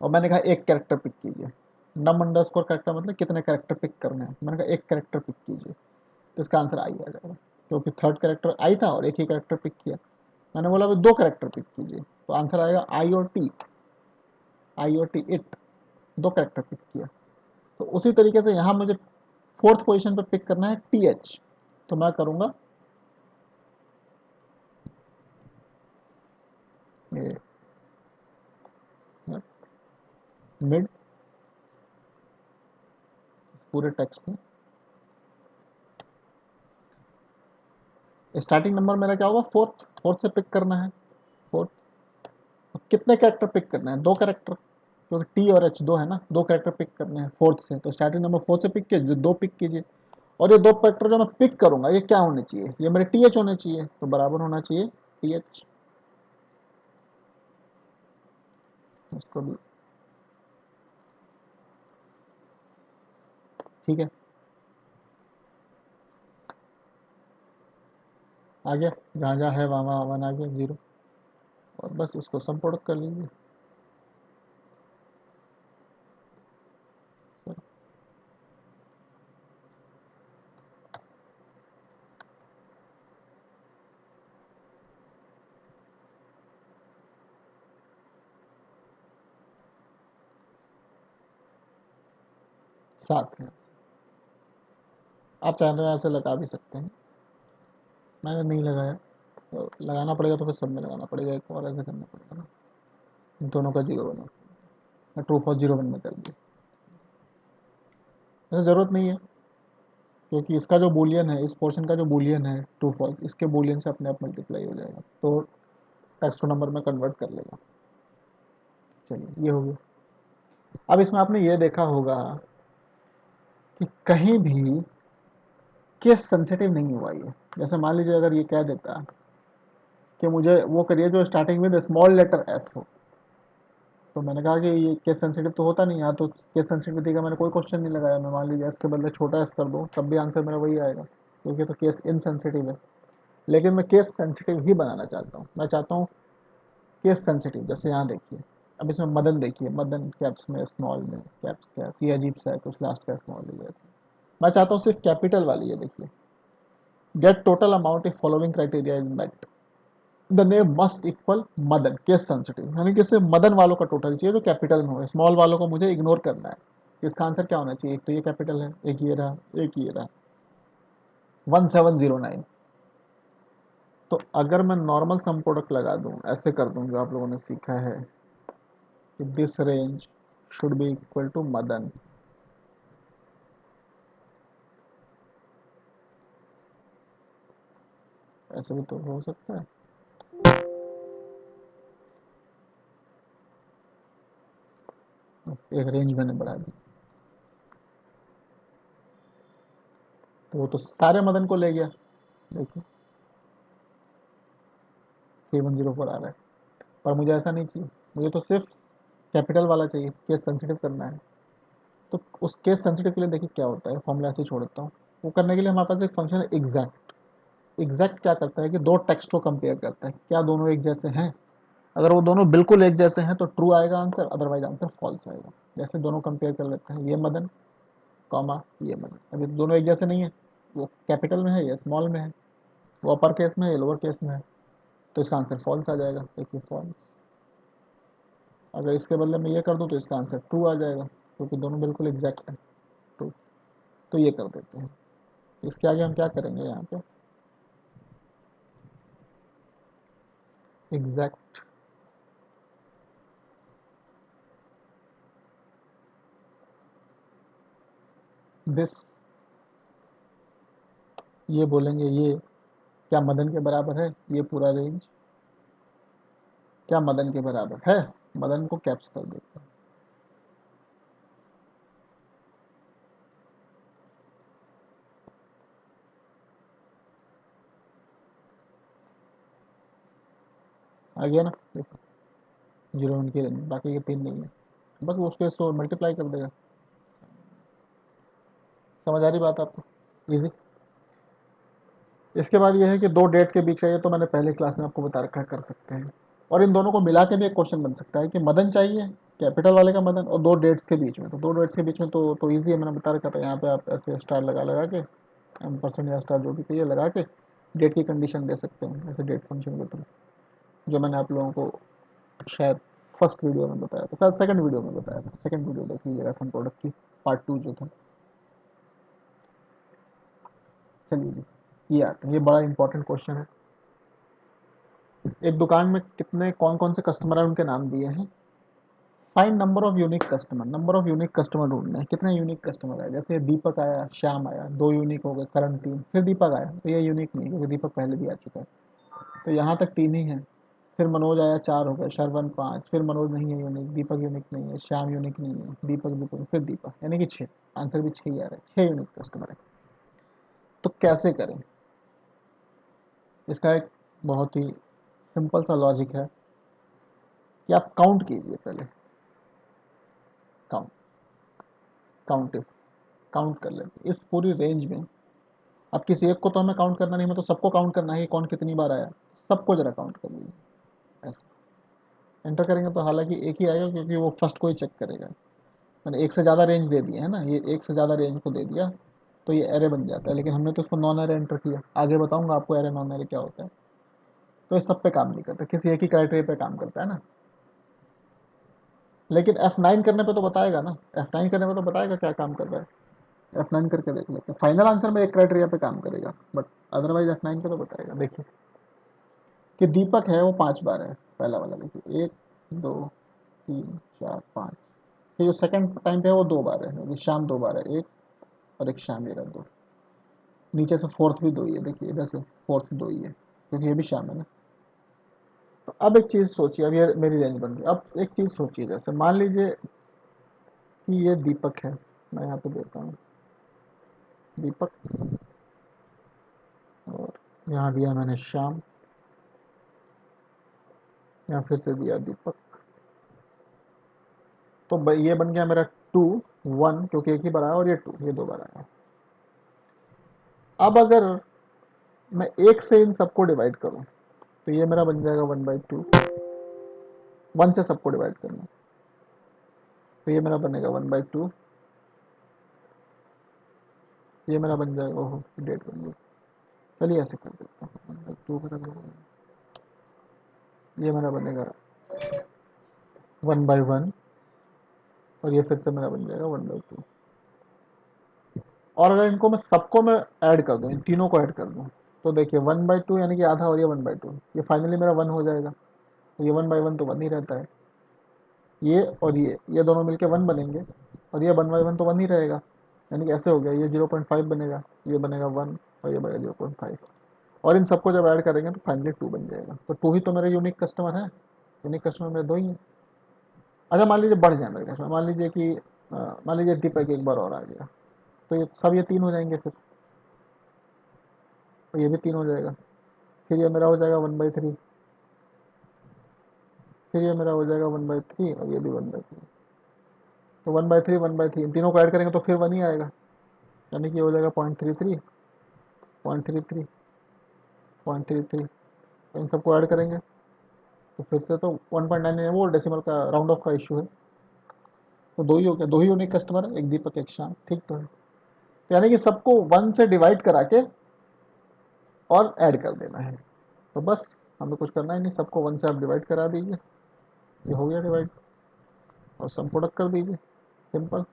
और मैंने कहा एक कैरेक्टर पिक कीजिए, नम अंडर स्कोर कैरेक्टर मतलब कितने कैरेक्टर पिक करने हैं, मैंने कहा एक कैरेक्टर पिक कीजिए, तो इसका आंसर आई आ जाएगा, क्योंकि थर्ड कैरेक्टर आई था और एक ही कैरेक्टर पिक किया। मैंने बोला अभी 2 कैरेक्टर पिक कीजिए, तो आंसर आएगा आई और टी, आई और टी इट, 2 कैरेक्टर पिक किया। तो उसी तरीके से यहाँ मुझे फोर्थ पोजीशन पे पिक करना है टी एच, तो मैं करूँगा मिड, पूरे टेक्स्ट में स्टार्टिंग नंबर मेरा क्या होगा, फोर्थ, फोर्थ से पिक करना है, फोर्थ। कितने कैरेक्टर पिक करना है, 2 कैरेक्टर, क्योंकि टी और एच दो है ना, 2 कैरेक्टर पिक करने हैं फोर्थ से, तो स्टार्टिंग नंबर फोर्थ से पिक किया, जो 2 पिक कीजिए। और ये 2 कैरेक्टर जो मैं पिक करूंगा ये क्या होने चाहिए, ये मेरे टी एच होने चाहिए, तो बराबर होना चाहिए टी एच। इसको भी ठीक है, आ गया, जहाँ जहाँ है वहाँ वहाँ वन आ गया, 0, और बस इसको सम प्रोडक्ट कर लीजिए। 7 है। आप चाहें तो ऐसे लगा भी सकते हैं, मैंने नहीं लगाया, तो लगाना पड़ेगा तो फिर सब में लगाना पड़ेगा, एक और ऐसे करना पड़ेगा ना, दोनों का 0 बना, मैं ट्रू फॉल्स 0 1 में कर दिया। ऐसे ज़रूरत नहीं है, क्योंकि इसका जो बूलियन है, इस पोर्शन का जो बूलियन है ट्रू फॉल्स, इसके बूलियन से अपने आप मल्टीप्लाई हो जाएगा, तो टेक्स्ट टू नंबर में कन्वर्ट कर लेगा। चलिए ये हो गया। अब इसमें आपने ये देखा होगा कि कहीं भी केस सेंसिटिव नहीं हुआ ये। जैसे मान लीजिए अगर ये कह देता कि मुझे वो करिए जो starting with small letter S हो, तो मैंने कहा कि ये केस सेंसिटिव तो होता नहीं, यहाँ तो केस सेंसिटिविटी का मैंने कोई क्वेश्चन नहीं लगाया, मैं मान लीजिए एस के बदले छोटा एस कर दूँ तब भी आंसर मेरा वही आएगा, क्योंकि तो केस इनसेंसिटिव है। लेकिन मैं केस सेंसिटिव ही बनाना चाहता हूँ, मैं चाहता हूँ केस सेंसिटिव। जैसे यहाँ देखिए, अब इसमें मदन देखिए, मदन कैप्स में स्मॉल में कैप्स कैप्स, ये अजीब सा है, कुछ लास्ट का स्मॉल है जैसे। मैं चाहता हूँ सिर्फ कैपिटल वाली है, देखिए get total amount if following criteria is met, the name must equal Madan, case sensitive, यानी कि सिर्फ मदन वालों का टोटल चाहिए जो कैपिटल में हो, स्मॉल वालों को मुझे इग्नोर करना है। इसका आंसर क्या होना चाहिए, एक तो ये कैपिटल है, एक ये रहा, एक ये रहा, 1709। तो अगर मैं नॉर्मल सम प्रोडक्ट लगा दूं, ऐसे कर दूं जो आप लोगों ने सीखा है कि this range should be equal to Madan, ऐसे भी तो हो सकता है। एक रेंज मैंने बढ़ा दी, तो वो तो सारे मदन को ले गया, देखिए 3104 आ रहा है, पर मुझे ऐसा नहीं चाहिए, मुझे तो सिर्फ कैपिटल वाला चाहिए, केस सेंसिटिव करना है। तो उस केस सेंसिटिव के लिए देखिए क्या होता है, फॉर्मूला ऐसे ही छोड़ देता हूँ। वो करने के लिए हमारे पास एक फंक्शन है एग्जैक्ट। एग्जैक्ट क्या करता है कि दो टेक्स्ट को कंपेयर करता है, क्या दोनों एक जैसे हैं। अगर वो दोनों बिल्कुल एक जैसे हैं तो ट्रू आएगा आंसर, अदरवाइज आंसर फॉल्स आएगा। जैसे दोनों कंपेयर कर लेते हैं, ये मदन कॉमा ये मदन, अभी दोनों एक जैसे नहीं है, वो कैपिटल में है या स्मॉल में है, वो अपर केस में है या लोअर केस में है, तो इसका आंसर फॉल्स आ जाएगा, देखिए फॉल्स। अगर इसके बदले में ये कर दूँ तो इसका आंसर ट्रू आ जाएगा, क्योंकि दोनों बिल्कुल एग्जैक्ट है, ट्रू। तो ये कर देते हैं। इसके आगे हम क्या करेंगे, यहाँ पे एग्जैक्ट दिस, ये बोलेंगे ये क्या मदन के बराबर है, ये पूरा रेंज क्या मदन के बराबर है, मदन को कैप्स कर देते हैं। आ गया ना, देखो 0 1 की रेंज, बाकी के 3 नहीं है, बस उसको इसको मल्टीप्लाई कर देगा। समझ आ रही बात आपको, इजी। इसके बाद ये है कि दो डेट के बीच का, ये तो मैंने पहले क्लास में आपको बता रखा है, कर सकते हैं। और इन दोनों को मिला के भी एक क्वेश्चन बन सकता है कि मदन चाहिए, कैपिटल वाले का मदन, और दो डेट्स के बीच में, तो दो डेट्स के बीच में तो ईजी है, मैंने बता रखा था। यहाँ पे आप ऐसे स्टार लगा लगा के, परसेंट या स्टार जो भी चाहिए लगा के डेट की कंडीशन दे सकते हैं, ऐसे डेट फंक्शन के थ्रू, जो मैंने आप लोगों को शायद फर्स्ट वीडियो में बताया था, शायद सेकंड वीडियो में बताया था, सेकंड वीडियो देख लीजिएगा सम प्रोडक्ट की, पार्ट 2 जो था। चलिए जी, ये आता है, ये बड़ा इंपॉर्टेंट क्वेश्चन है। एक दुकान में कितने कौन कौन से कस्टमर हैं, उनके नाम दिए हैं। Find number of unique customer, number of unique customer ढूंढना है, कितने यूनिक कस्टमर आए। जैसे दीपक आया, श्याम आया, 2 यूनिक हो गए, करण 3, फिर दीपक आया, तो ये यूनिक नहीं, क्योंकि दीपक पहले भी आ चुका है, तो यहाँ तक 3 ही है। फिर मनोज आया, 4 हो गए, श्रवण 5, फिर मनोज नहीं है यूनिक, दीपक यूनिक नहीं है, श्याम यूनिक नहीं है, दीपक दीपक फिर दीपक, यानी कि 6, आंसर भी 6 ही आ रहा है, 6 यूनिक कस्टमर है। तो कैसे करें, इसका एक बहुत ही सिंपल सा लॉजिक है कि आप काउंट कीजिए पहले, काउंट, काउंटिव, काउंट कर लेते इस पूरी रेंज में। अब किसी एक को तो हमें काउंट करना नहीं, मतलब सबको काउंट करना है कि कौन कितनी बार आया, सबको जरा काउंट कर लीजिए। ऐसे एंटर करेंगे तो हालांकि एक ही आएगा, क्योंकि वो फर्स्ट को ही चेक करेगा। मैंने एक से ज़्यादा रेंज दे दिया है ना, ये एक से ज़्यादा रेंज को दे दिया तो ये एरे बन जाता है, लेकिन हमने तो इसको नॉन एरे एंटर किया, आगे बताऊंगा आपको एरे नॉन एरे क्या होता है। तो ये सब पे काम नहीं करता, किसी एक ही क्राइटेरिया पे काम करता है ना। लेकिन F9 करने पे तो बताएगा ना, F9 करने पे तो बताएगा क्या काम कर रहा है। F9 करके देख लेते हैं, फाइनल आंसर में एक क्राइटेरिया पे काम करेगा, बट अदरवाइज F9 पे तो बताएगा। देखिए कि दीपक है वो 5 बार है, पहला वाला देखिए, 1 2 3 4 5। फिर जो सेकंड टाइम पे है वो 2 बार है, देखिए शाम 2 बार है, एक और एक शाम, ये रहा 2। नीचे से फोर्थ भी 2 ही है, देखिए इधर से फोर्थ 2 ही है, क्योंकि ये भी शाम है ना। तो अब एक चीज़ सोचिए, अब ये मेरी रेंज बन गई। अब एक चीज़ सोचिए, जैसे मान लीजिए कि ये दीपक है, मैं यहाँ पे देता हूँ दीपक, और यहाँ दिया मैंने शाम, यहाँ फिर से दिया दीपक। तो ये बन गया मेरा 2 1, क्योंकि एक ही बार आया, और ये 2, ये 2 बार आया। अब अगर मैं एक से इन सबको डिवाइड करूं, तो ये मेरा बन जाएगा 1/2। 1 से सबको डिवाइड करना, तो ये मेरा बनेगा 1/2। ये मेरा बन जाएगा, ओहो डेट बन गई। चलिए ऐसे कर देता हूँ, 1/2 मेरा बनेगा, ये मेरा बनेगा 1/1, और ये फिर से मेरा बन जाएगा 1/2। और अगर इनको मैं सबको मैं ऐड कर दूं, इन तीनों को ऐड कर दूं, तो देखिए 1/2 यानी कि आधा, और ये 1/2, ये फाइनली मेरा 1 हो जाएगा। तो ये 1/1 तो 1 ही रहता है, ये और ये दोनों मिलके 1 बनेंगे, और ये 1/1 तो 1 ही रहेगा। यानी कि ऐसे हो गया, ये 0.5 बनेगा, ये बनेगा 1, और ये बनेगा 0.5। और इन सबको जब ऐड करेंगे तो फाइनली 2 बन जाएगा। तो 2 ही तो मेरे यूनिक कस्टमर है, यूनिक कस्टमर मेरे 2 ही हैं। अच्छा मान लीजिए बढ़ जाए मेरे कस्टमर, मान लीजिए कि मान लीजिए दीपक एक बार और आ गया, तो ये सब ये 3 हो जाएंगे फिर, तो ये भी 3 हो जाएगा। फिर ये मेरा हो जाएगा 1/3, फिर ये मेरा हो जाएगा 1/3, और ये भी 1/3। तो 1/3 1/3 इन तीनों को ऐड करेंगे तो फिर 1 ही आएगा, यानी कि ये हो जाएगा 0.33, 0.33, 0.33। इन सबको ऐड करेंगे तो फिर से तो 1.9 है, वो डेसिमल का राउंड ऑफ का इशू है। तो 2 ही हो गया, 2 ही यूनिक कस्टमर है, एक दीपक एक शाम, ठीक तो है। तो यानी कि सबको 1 से डिवाइड करा के और ऐड कर देना है, तो बस हमें कुछ करना ही नहीं, सबको 1 से आप डिवाइड करा दीजिए, ये हो गया डिवाइड, और सम प्रोडक्ट कर दीजिए, सिंपल।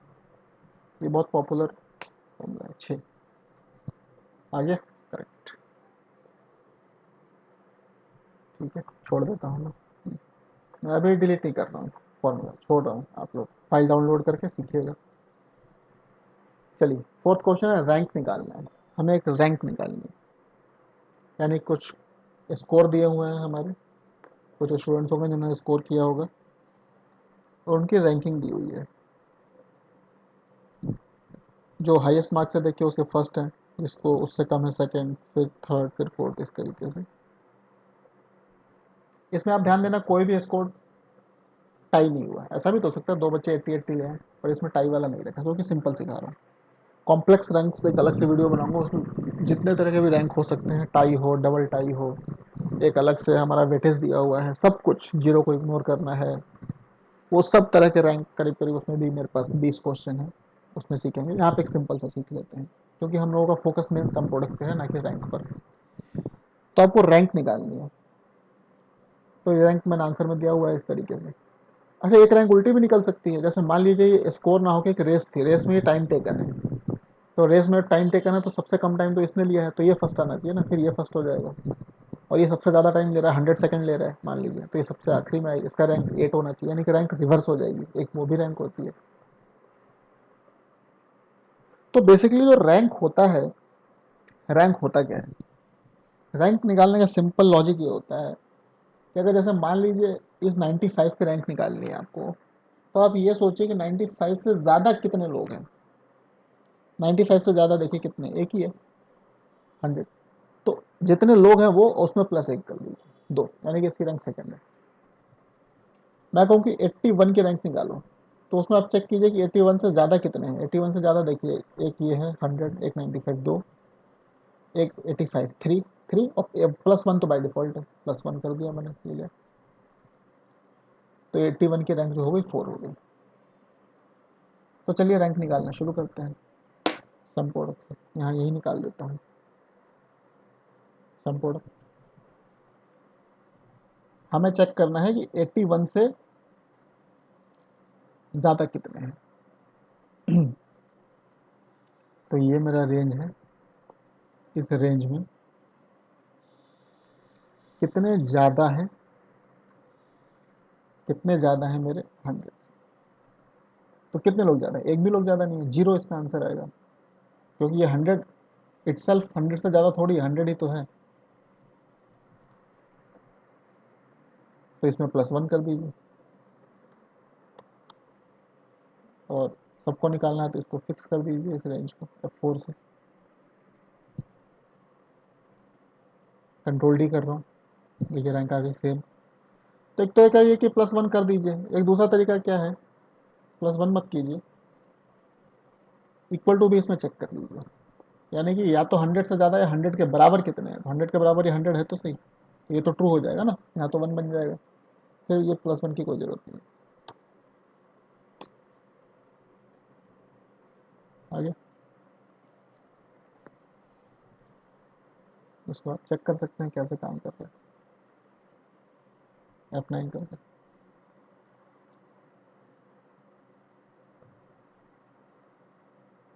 ये बहुत पॉपुलर फॉर्मूला है। 6 आ गया, करेक्ट। ठीक है, छोड़ देता हूँ मैं अभी डिलीट नहीं कर रहा हूँ, फॉर्मूला छोड़ रहा हूँ, आप लोग फाइल डाउनलोड करके सीखिएगा। चलिए फोर्थ क्वेश्चन है, रैंक निकालना है। हमें एक रैंक निकालनी है, यानी कुछ स्कोर दिए हुए हैं हमारे, कुछ स्टूडेंट्स होंगे जिन्होंने स्कोर किया होगा, और उनकी रैंकिंग दी हुई है। जो हाईएस्ट मार्क्स है देखिए उसके फर्स्ट हैं, जिसको उससे कम है सेकंड, फिर थर्ड, फिर फोर्थ, इस तरीके से। इसमें आप ध्यान देना, कोई भी स्कोर टाई नहीं हुआ है। ऐसा भी तो हो सकता है 2 बच्चे 80-80 ले हैं, पर इसमें टाई वाला नहीं रखा, क्योंकि सिंपल सिखा रहा हूँ। कॉम्प्लेक्स रैंक्स एक अलग से वीडियो बनाऊंगा, उसमें जितने तरह के भी रैंक हो सकते हैं, टाई हो, डबल टाई हो, एक अलग से हमारा वेटेज दिया हुआ है, सब कुछ, जीरो को इग्नोर करना है, वो सब तरह के रैंक करीब करीब उसमें भी मेरे पास 20 क्वेश्चन है, उसमें सीखेंगे। यहाँ पे एक सिंपल सा सीख लेते हैं, क्योंकि हम लोगों का फोकस मेन सम प्रोडक्ट पे है, ना कि रैंक पर। तो आपको रैंक निकालनी है, तो ये रैंक मैंने आंसर में दिया हुआ है इस तरीके से। अच्छा, एक रैंक उल्टी भी निकल सकती है, जैसे मान लीजिए ये स्कोर ना होकर एक रेस थी, रेस में ये टाइम टेकन है, तो रेस में टाइम टेकन है तो सबसे कम टाइम तो इसने लिया है, तो ये फर्स्ट आना चाहिए ना, फिर ये फर्स्ट हो जाएगा। और ये सबसे ज़्यादा टाइम ले रहा है, 100 सेकंड ले रहा है मान लीजिए, तो ये सबसे आखिरी में आएगी, इसका रैंक 8 होना चाहिए, यानी कि रैंक रिवर्स हो जाएगी, एक वो भी रैंक होती है। तो बेसिकली जो रैंक होता है, रैंक होता क्या है, रैंक निकालने का सिंपल लॉजिक ये होता है कि अगर जैसे मान लीजिए इस 95 की रैंक निकालनी है आपको, तो आप ये सोचिए कि 95 से ज़्यादा कितने लोग हैं। 95 से ज़्यादा देखिए कितने, एक ही है, 100। तो जितने लोग हैं वो उसमें प्लस एक कर दीजिए, 2, यानी कि इसकी रैंक सेकंड है। मैं कहूँ कि 81 की रैंक निकालो, तो उसमें आप चेक कीजिए कि 81 से ज़्यादा कितने हैं। 81 से ज़्यादा देखिए, एक ये है 100, एक 95 2, एक 85 3, 3 और +1 तो बाई डिफ़ॉल्ट है, +1 कर दिया मैंने, ये लिया। तो 81 की रैंक जो हो गई 4 हो गई। तो चलिए रैंक निकालना शुरू करते हैं सम प्रोडक्ट से। यहाँ यही निकाल देता हूँ सम प्रोडक्ट। हमें चेक करना है कि 81 से ज़्यादा कितने हैं। तो ये मेरा रेंज है, इस रेंज में कितने ज़्यादा है, कितने ज़्यादा है मेरे 100। तो कितने लोग ज़्यादा है, एक भी लोग ज़्यादा नहीं है, जीरो इसका आंसर आएगा, क्योंकि ये 100 इटसेल्फ 100 से ज़्यादा थोड़ी, 100 ही तो है। तो इसमें +1 कर दीजिए, और सबको निकालना है तो इसको फिक्स कर दीजिए, इस रेंज को F4 से। कंट्रोल डी कर रहा हूँ, देखिए रैंक आ गई सेम। तो एक तरीका ये कि +1 कर दीजिए, एक दूसरा तरीका क्या है, +1 मत कीजिए, इक्वल टू भी इसमें चेक कर लीजिए, यानी कि या तो 100 से ज़्यादा या 100 के बराबर कितने हैं, 100 के बराबर या 100 है तो सही, ये तो ट्रू हो जाएगा ना, यहाँ तो 1 बन जाएगा, फिर ये +1 की कोई ज़रूरत नहीं। आगे इसको आप चेक कर सकते हैं कैसे काम कर रहा है, F9 करके।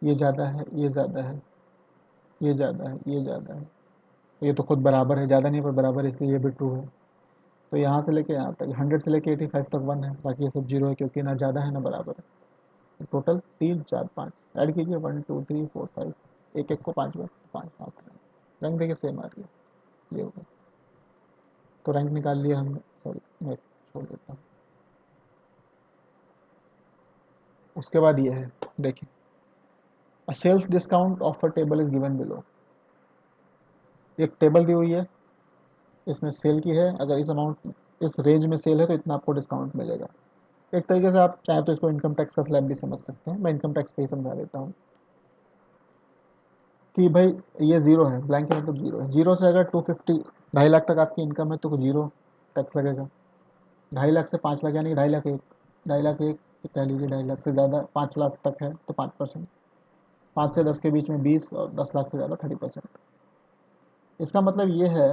ये ज़्यादा है, ये ज़्यादा है, ये ज़्यादा है, ये ज़्यादा है, ये तो खुद बराबर है, ज़्यादा नहीं पर बराबर है, इसलिए ये भी ट्रू है। तो यहाँ से लेके यहाँ तक 100 से लेके 85 तक 1 है, बाकी ये सब जीरो है, क्योंकि ना ज़्यादा है ना बराबर है। तो टोटल 3 4 5 ऐड कीजिए, 1 2 3 4 5, एक एक को 5 बार, 5 5 रैंक देखिए सेम आ रही है, ये होगा। तो रैंक निकाल लिया हमने, सॉरी मैं छोड़ देता हूँ। उसके बाद ये है, देखिए a sales discount offer table is given below. एक टेबल दी हुई है, इसमें सेल की है, अगर इस अमाउंट इस रेंज में सेल है तो इतना आपको डिस्काउंट मिलेगा। एक तरीके से आप चाहें तो इसको इनकम टैक्स का स्लैब भी समझ सकते हैं, मैं इनकम टैक्स पे ही समझा देता हूँ कि भाई ये जीरो है, ब्लैंक के मतलब जीरो है, जीरो से अगर 250 2.5 लाख तक आपकी इनकम है तो जीरो टैक्स लगेगा। 2.5 लाख से 5 लाख यानी 2.5 लाख एक, 2.5 लाख एक, तो कह लीजिए 2.5 लाख से ज़्यादा 5 लाख तक है तो 5%, 5 से 10 के बीच में 20, और 10 लाख से ज़्यादा 30%। इसका मतलब ये है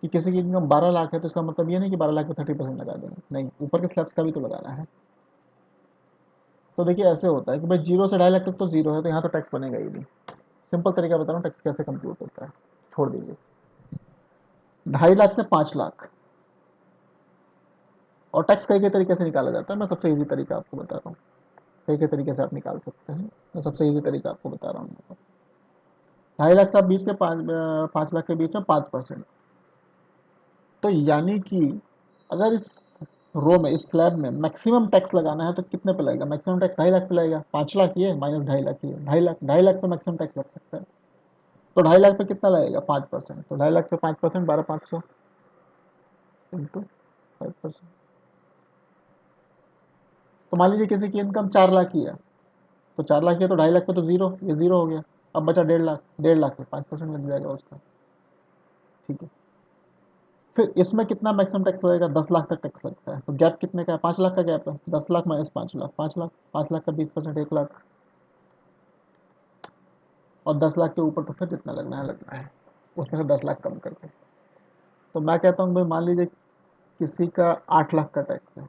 कि किसी की इनकम 12 लाख है तो इसका मतलब ये नहीं कि 12 लाख पे 30% लगा देंगे, नहीं, ऊपर के स्लैब्स का भी तो लगाना है। तो देखिए ऐसे होता है कि भाई जीरो से 2.5 लाख तक तो जीरो है, तो यहाँ तो टैक्स बनेगा ही नहीं। सिंपल तरीका बता रहा हूँ टैक्स कैसे कंप्यूट होता है, छोड़ दीजिए। 2.5 लाख से 5 लाख, और टैक्स कई कई तरीके से निकाला जाता है, मैं सबसे इजी तरीका आपको बता रहा हूँ, कई कई तरीके से आप निकाल सकते हैं, मैं सबसे इजी तरीका आपको बता रहा हूँ। 2.5 लाख से आप बीच के 5 लाख के बीच में 5%, तो यानी कि अगर इस रो में, इस स्लैब में मैक्सिमम टैक्स लगाना है तो कितने पे लगेगा, मैक्सिमम टैक्स 2.5 लाख पे लगेगा, 5 लाख ये माइनस 2.5 लाख ये, 2.5 लाख, 2.5 लाख पे मैक्सिमम टैक्स लग सकता है। तो 2.5 लाख पे कितना लगेगा, 5%, तो 2.5 लाख पे 5%, 12,500 इंटू 5%। तो मान लीजिए किसी की इनकम 4 लाख की है, तो 4 लाख है तो 2.5 लाख पे तो जीरो, ये जीरो हो गया, अब बचा 1.5 लाख, 1.5 लाख पे 5% लग जाएगा उसका, ठीक है। फिर इसमें कितना मैक्सिमम टैक्स लगेगा, 10 लाख तक टैक्स लगता है, तो गैप कितने का है, 5 लाख का गैप है, 10 लाख माइनस 5 लाख, 5 लाख, 5 लाख का 20%, 1 लाख, और 10 लाख के ऊपर तो फिर जितना लगना है लगना है, उसमें से 10 लाख कम करके। तो मैं कहता हूँ भाई मान लीजिए किसी का 8 लाख का टैक्स है,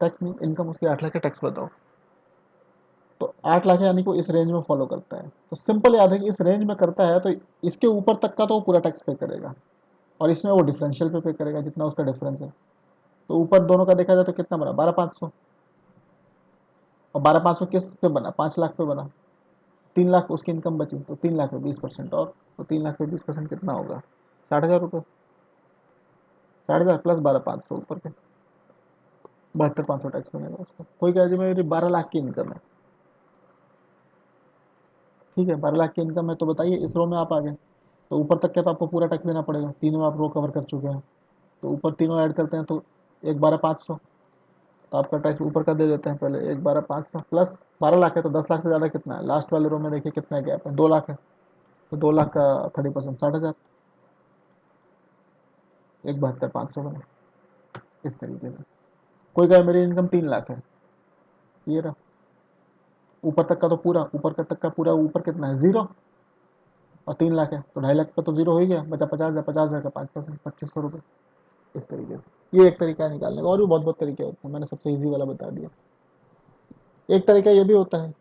टैक्स नहीं इनकम उसकी 8 लाख का टैक्स बताओ, तो 8 लाख है यानी कि वो इस रेंज में फॉलो करता है, तो सिंपल याद है कि इस रेंज में करता है तो इसके ऊपर तक का तो वो पूरा टैक्स पे करेगा, और इसमें वो डिफरेंशियल पे करेगा जितना उसका डिफरेंस है। तो ऊपर दोनों का देखा जाए तो कितना बना, 12,500, और 12,500 किस पे बना, 5 लाख पे बना, 3 लाख उसकी इनकम बची, तो 3 लाख में 20% और, तो 3 लाख में 20% कितना होगा, 60,000 रुपये, 60,000 प्लस 12,500 ऊपर के 72,500 टैक्स बनेगा उसको। कोई कहे जी मेरी 12 लाख की इनकम है, ठीक है 12 लाख की इनकम है, तो बताइए इस रो में आप आ गए, तो ऊपर तक क्या तो आपको पूरा टैक्स देना पड़ेगा, तीनों आप रो कवर कर चुके हैं, तो ऊपर तीनों ऐड करते हैं तो 1,12,500, तो आपका टैक्स ऊपर का दे देते हैं पहले, 1,12,500 प्लस 12 लाख है तो 10 लाख से ज़्यादा कितना है, लास्ट वाले रो में देखिए कितना गैप है, 2 लाख है, तो 2 लाख का 30%, 60,000, 1,72,500 बना, इस तरीके से। कोई कहे मेरी इनकम 3 लाख है, ये रहा, ऊपर तक का तो पूरा, ऊपर का तक का पूरा, ऊपर कितना है जीरो, और 3 लाख है तो 2.5 लाख का तो जीरो हो ही गया, बचा 50,000, 50,000 का 5%, 2,500 रुपये, इस तरीके से। ये एक तरीका है निकालने का, और भी बहुत बहुत तरीके होते हैं, मैंने सबसे ईजी वाला बता दिया। एक तरीका ये भी होता है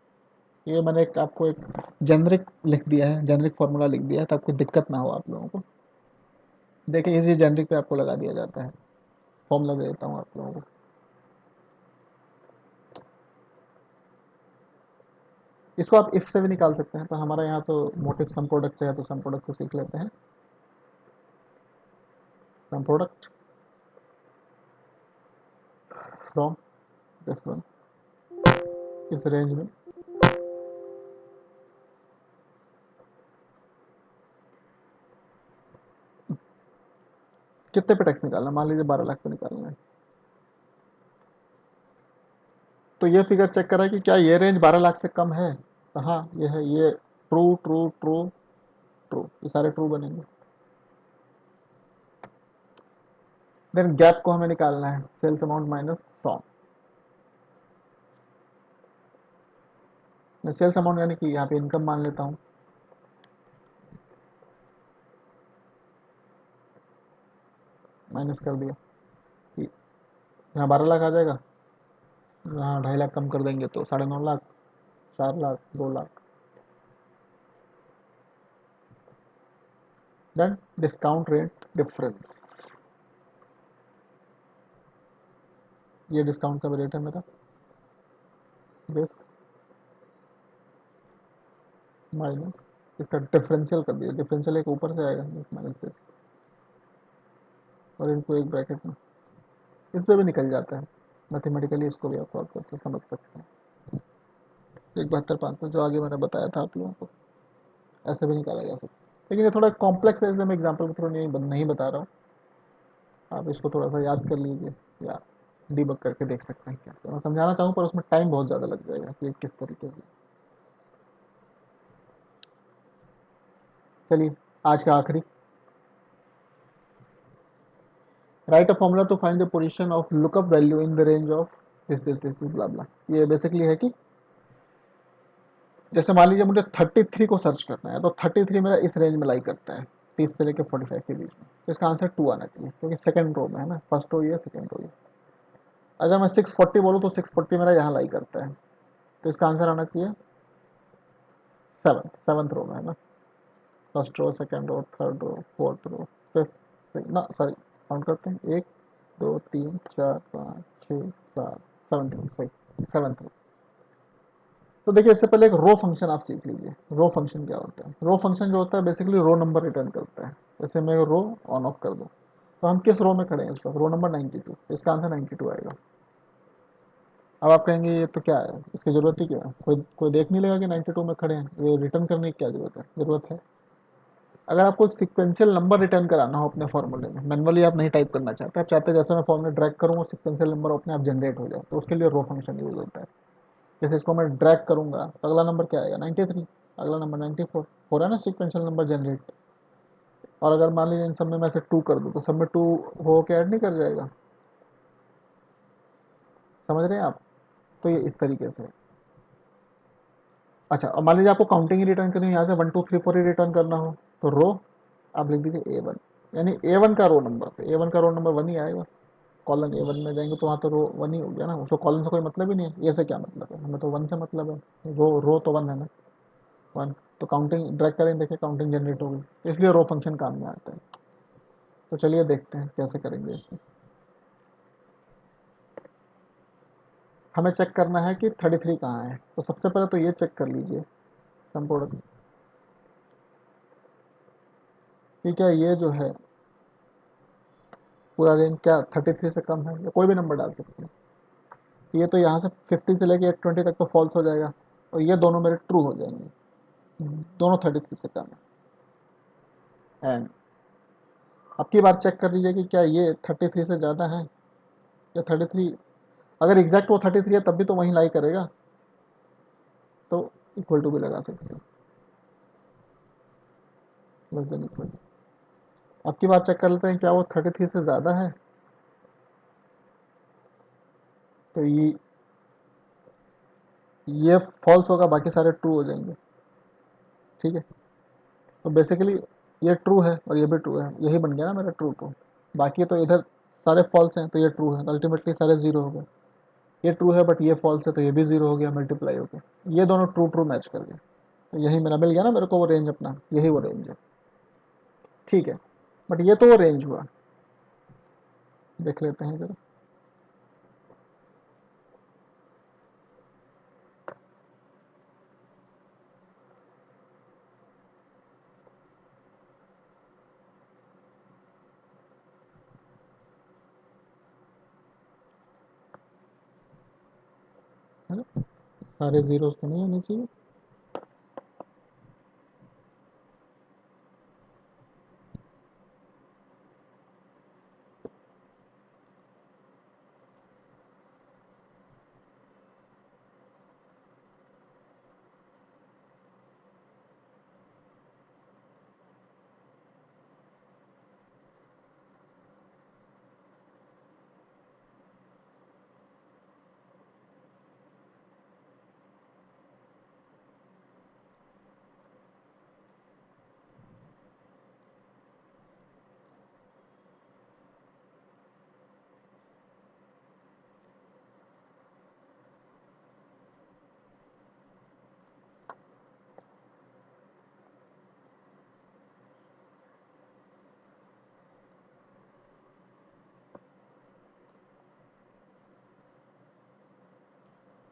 ये मैंने आपको एक जेनरिक लिख दिया है, जेनरिक फार्मूला लिख दिया है ताकि कोई दिक्कत ना हो आप लोगों को। देखिए इसी जेनरिक पे आपको लगा दिया जाता है। फॉर्मूला दे देता हूँ आप लोगों को। इसको आप इफ से भी निकाल सकते हैं, पर हमारा यहाँ तो मोटिव सम प्रोडक्ट से है, तो सम प्रोडक्ट से सीख लेते हैं। Some product from this one, इस रेंज में कितने पे टैक्स निकालना है? मान लीजिए 12 लाख पे निकालना है। तो ये फिगर चेक करा कि क्या ये रेंज 12 लाख से कम है, तो हाँ ये है। ये ट्रू ट्रू ट्रू ट्रू, ये सारे ट्रू बनेंगे। देन गैप को हमें निकालना है, सेल्स अमाउंट माइनस फ्रॉम। मैं सेल्स अमाउंट यानी कि यहाँ पे इनकम मान लेता हूँ, माइनस कर दिया कि यहाँ 12 लाख आ जाएगा, यहाँ 2.5 लाख कम कर देंगे तो 9.5 lakh, 4 lakh, 2 lakh. Then discount rate difference, ये डिस्काउंट का रेट है मेरा, दिस माइनस इसका डिफरेंशियल कर दिया। डिफरेंशियल एक ऊपर से आएगा, माइनस दिस, और इनको एक ब्रैकेट में। इससे भी निकल जाता है मैथमेटिकली, इसको भी आप सॉल्व कर से समझ सकते हैं। 172,500 जो आगे मैंने बताया था आप लोगों को, ऐसे भी निकाला जा सकता है। लेकिन ये थोड़ा कॉम्प्लेक्स है, इसलिए मैं एग्जाम्पल के थ्रू नहीं बता रहा हूँ। आप इसको थोड़ा सा याद कर लीजिए या डीबग करके देख सकते हैं कैसे। मैं समझाना चाहूँ पर उसमें टाइम बहुत ज़्यादा लग जाएगा कि किस तरीके से। चलिए आज का आखिरी, right a formula to find the position of lookup value in the range of this blah blah. ये बेसिकली है कि जैसे मान लीजिए मुझे 33 को सर्च करना है, तो 33 मेरा इस रेंज में लाई करता है, 30 से लेकर 45 के बीच में। तो इसका आंसर 2 आना चाहिए, क्योंकि सेकंड रो में है ना, फर्स्ट रो ये, सेकंड रो ये। अगर मैं 640 बोलूँ तो 640 मेरा यहाँ लाई करता है, तो इसका आंसर आना चाहिए 7th रो में है ना। First row, second row, third row, fourth row, fifth ना, सॉरी काउंट करते हैं, 1 2 3 4 5 6 7, 7th रो, सही 7th रो। तो देखिए इससे पहले एक रो फंक्शन आप सीख लीजिए। रो फंक्शन क्या होता है? रो फंक्शन जो होता है बेसिकली रो नंबर रिटर्न करता है। जैसे मैं रो ऑन ऑफ कर दूँ, तो हम किस रो में खड़े हैं इस पर? रो नंबर 92, इसका आंसर 92 आएगा। अब आप कहेंगे ये तो क्या है, इसकी जरूरत ही क्या है? कोई कोई देख नहीं लेगा कि 92 में खड़े हैं, ये रिटर्न करने की क्या जरूरत है? जरूरत है। अगर आपको एक सिक्वेंशियल नंबर रिटर्न कराना हो अपने फॉर्मूले में, मैनुअली आप नहीं टाइप करना चाहते, आप चाहते हैं जैसे मैं फॉर्मूला ड्रैग करूँ सिक्वेंशियल नंबर अपने आप जनरेट हो जाए, तो उसके लिए रो फंक्शन यूज होता है। जैसे इसको मैं ड्रैग करूंगा तो अगला नंबर क्या आएगा? 93, अगला नंबर 94, हो रहा है ना सिक्वेंशियल नंबर जनरेट। और अगर मान लीजिए इन सब में मैं से 2 कर दूं, तो सब में 2 हो के ऐड नहीं कर जाएगा? समझ रहे हैं आप? तो ये इस तरीके से है। अच्छा, अब मान लीजिए आपको काउंटिंग ही रिटर्न करनी है, यहाँ से 1 2 3 4 ही रिटर्न करना हो, तो रो आप लिख दीजिए A1, यानी A1 का रो नंबर, तो A1 का रो नंबर 1 ही आएगा। कॉलन A1 में जाएंगे तो वहाँ तो रो 1 ही हो गया ना, उसको कॉलन से कोई मतलब ही नहीं है। ए से क्या मतलब है? हमें तो 1 से मतलब है, रो तो 1 है ना, 1। तो काउंटिंग ड्रैग करें, देखिए काउंटिंग जनरेट होगी, इसलिए रो फंक्शन काम में आता है। तो चलिए देखते हैं कैसे करेंगे इसको। हमें चेक करना है कि 33 कहाँ है, तो सबसे पहले तो ये चेक कर लीजिए सम प्रोडक्ट कि क्या ये जो है पूरा रेंज क्या 33 से कम है, या कोई भी नंबर डाल सकते हैं। ये तो यहाँ से 50 से लेके 20 तक तो फॉल्स हो जाएगा, और ये दोनों मेरे ट्रू हो जाएंगे, दोनों 33 से कम है। एंड अब की बार चेक कर लीजिए कि क्या ये 33 से ज़्यादा है, या 33, अगर एग्जैक्ट वो 33 है तब भी तो वहीं लाई करेगा, तो इक्वल टू भी लगा सकते हैं, लेस देन इक्वल टू। अब की बार चेक कर लेते हैं क्या वो 33 से ज़्यादा है, तो ये फॉल्स होगा, बाकी सारे ट्रू हो जाएंगे। ठीक है, तो बेसिकली ये ट्रू है और ये भी ट्रू है, यही बन गया ना मेरा ट्रू ट्रू। बाकी तो इधर सारे फॉल्स हैं, तो ये ट्रू है, अल्टीमेटली सारे जीरो हो गए। ये ट्रू है बट ये फॉल्स है, तो ये भी जीरो हो गया मल्टीप्लाई हो गया, ये दोनों ट्रू ट्रू मैच कर गए, तो यही मेरा मिल गया ना मेरे को वो रेंज अपना, यही वो रेंज है। ठीक है, बट ये तो वो रेंज हुआ, देख लेते हैं जरा। है ना, सारे जीरोस तो नहीं होने चाहिए।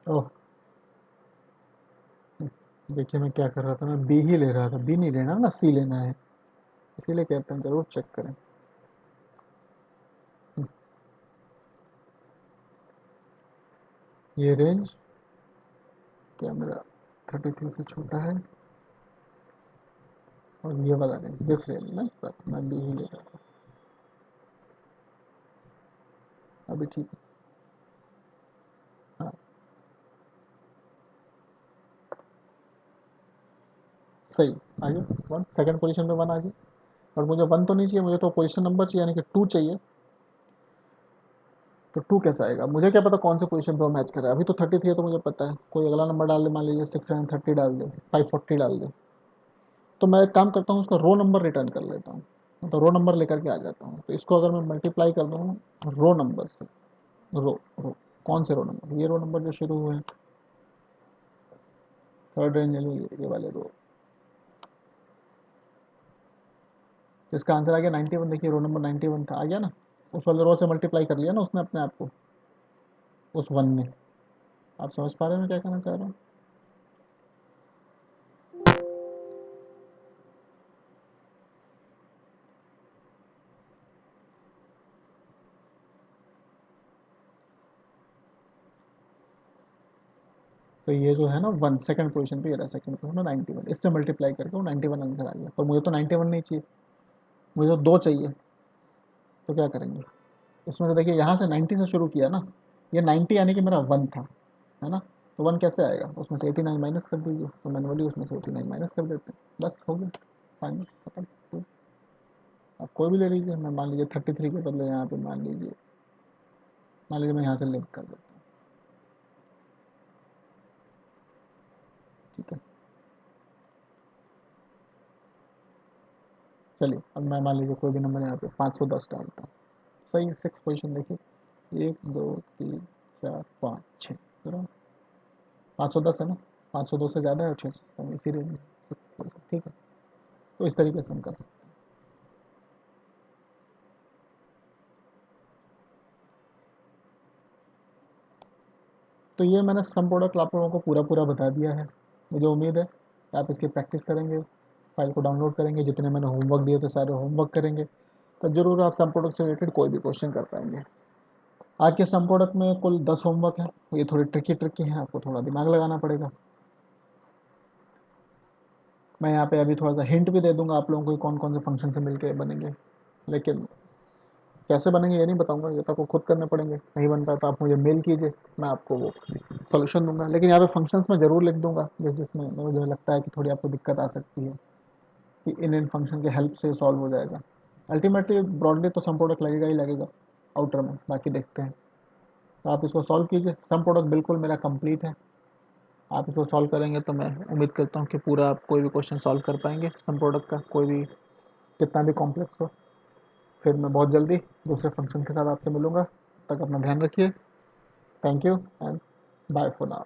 ओह, देखिए मैं क्या कर रहा था, मैं बी ही ले रहा था, बी नहीं लेना ना, सी लेना है, इसीलिए कहते हैं जरूर चेक करें। ये रेंज क्या मेरा 33 से छोटा है, और ये वाला रेंज दिस रेंज ना, इस पर मैं बी ही ले रहा था। अभी ठीक है। हाँ, सही। आगे वन, सेकंड पोजीशन पे वन आ गई, और मुझे वन तो नहीं चाहिए, मुझे तो पोजीशन नंबर चाहिए, यानी कि टू चाहिए। तो टू कैसे आएगा, मुझे क्या पता कौन से पोजीशन पे वो मैच कर रहा है, अभी तो 33 है तो मुझे पता है, कोई अगला नंबर डाल दे, मान लीजिए 630 डाल दे, 540 डाल दे, तो मैं एक काम करता हूँ, उसका रो नंबर रिटर्न कर लेता हूँ, तो रो नंबर लेकर के आ जाता हूँ, तो इसको अगर मैं मल्टीप्लाई कर दूँ रो नंबर से, रो कौन से रो नंबर, ये रो नंबर जो शुरू हुए हैं, थर्ड रेंज ये वाले रो, तो इसका आंसर आ गया 91, देखिए रो नंबर 91 था, आ गया ना, उस वाले रो से मल्टीप्लाई कर लिया ना उसने अपने आप को, उस वन ने। आप समझ पा रहे हैं मैं क्या कहना चाह रहा हूँ। तो ये जो है ना वन, सेकंड पोजीशन पे ये रहा, सेकंड पोजीशन 91, इससे मल्टीप्लाई करके वो 91 आंसर आ गया, पर मुझे तो 91 नहीं चाहिए, मुझे तो दो चाहिए, तो क्या करेंगे, इसमें से देखिए यहाँ से 90 से शुरू किया ना, ये 90 यानी कि मेरा वन था, है ना, तो वन कैसे आएगा, उसमें से 89 माइनस कर दीजिए, तो मैनुअली उसमें से 89 माइनस कर देते हैं, बस हो गया, फाइनल खत्म। तो आप कोई भी ले लीजिए, मैं मान लीजिए 33 के बदले यहाँ पे मान लीजिए मैं यहाँ से लिंक कर देता हूँ। ठीक है, चलिए अब मैं मान लीजिए कोई भी नंबर यहाँ पे 510 डालता हूँ, सही, सिक्स पोजीशन देखिए, 1 2 3 4 5 6, 510 है ना, 502 से ज़्यादा है और 6 से कम, इसी रेंज में, ठीक है, तो इस तरीके से हम कर सकते हैं। तो ये मैंने सम प्रोडक्ट आप लोगों को पूरा पूरा बता दिया है, मुझे उम्मीद है कि आप इसकी प्रैक्टिस करेंगे, फाइल को डाउनलोड करेंगे, जितने मैंने होमवर्क दिए थे सारे होमवर्क करेंगे, तो ज़रूर आप सम प्रोडक्ट से रिलेटेड कोई भी क्वेश्चन कर पाएंगे। आज के सम प्रोडक्ट में कुल 10 होमवर्क हैं, ये थोड़ी ट्रिकी ट्रिकी हैं, आपको थोड़ा दिमाग लगाना पड़ेगा। मैं यहाँ पे अभी थोड़ा सा हिंट भी दे दूंगा आप लोगों को कौन कौन से फंक्शन से मिलके बनेंगे, लेकिन कैसे बनेंगे ये नहीं बताऊंगा, ये तो आपको खुद करने पड़ेंगे, नहीं बन पाए तो आप मुझे मेल कीजिए, मैं आपको वो सॉल्यूशन दूंगा, लेकिन यहाँ पे फंक्शंस में ज़रूर लिख दूंगा जिसमें मुझे लगता है कि थोड़ी आपको दिक्कत आ सकती है, कि इन फंक्शन के हेल्प से सॉल्व हो जाएगा। अल्टीमेटली ब्रॉडली तो सम प्रोडक्ट लगेगा ही लगेगा आउटर में, बाकी देखते हैं। तो आप इसको सॉल्व कीजिए, सम प्रोडक्ट बिल्कुल मेरा कंप्लीट है, आप इसको सॉल्व करेंगे तो मैं उम्मीद करता हूँ कि पूरा आप कोई भी क्वेश्चन सॉल्व कर पाएंगे सम प्रोडक्ट का, कोई भी कितना भी कॉम्प्लेक्स हो। फिर मैं बहुत जल्दी दूसरे फंक्शन के साथ आपसे मिलूंगा, तब तक अपना ध्यान रखिए, thank you and bye for now.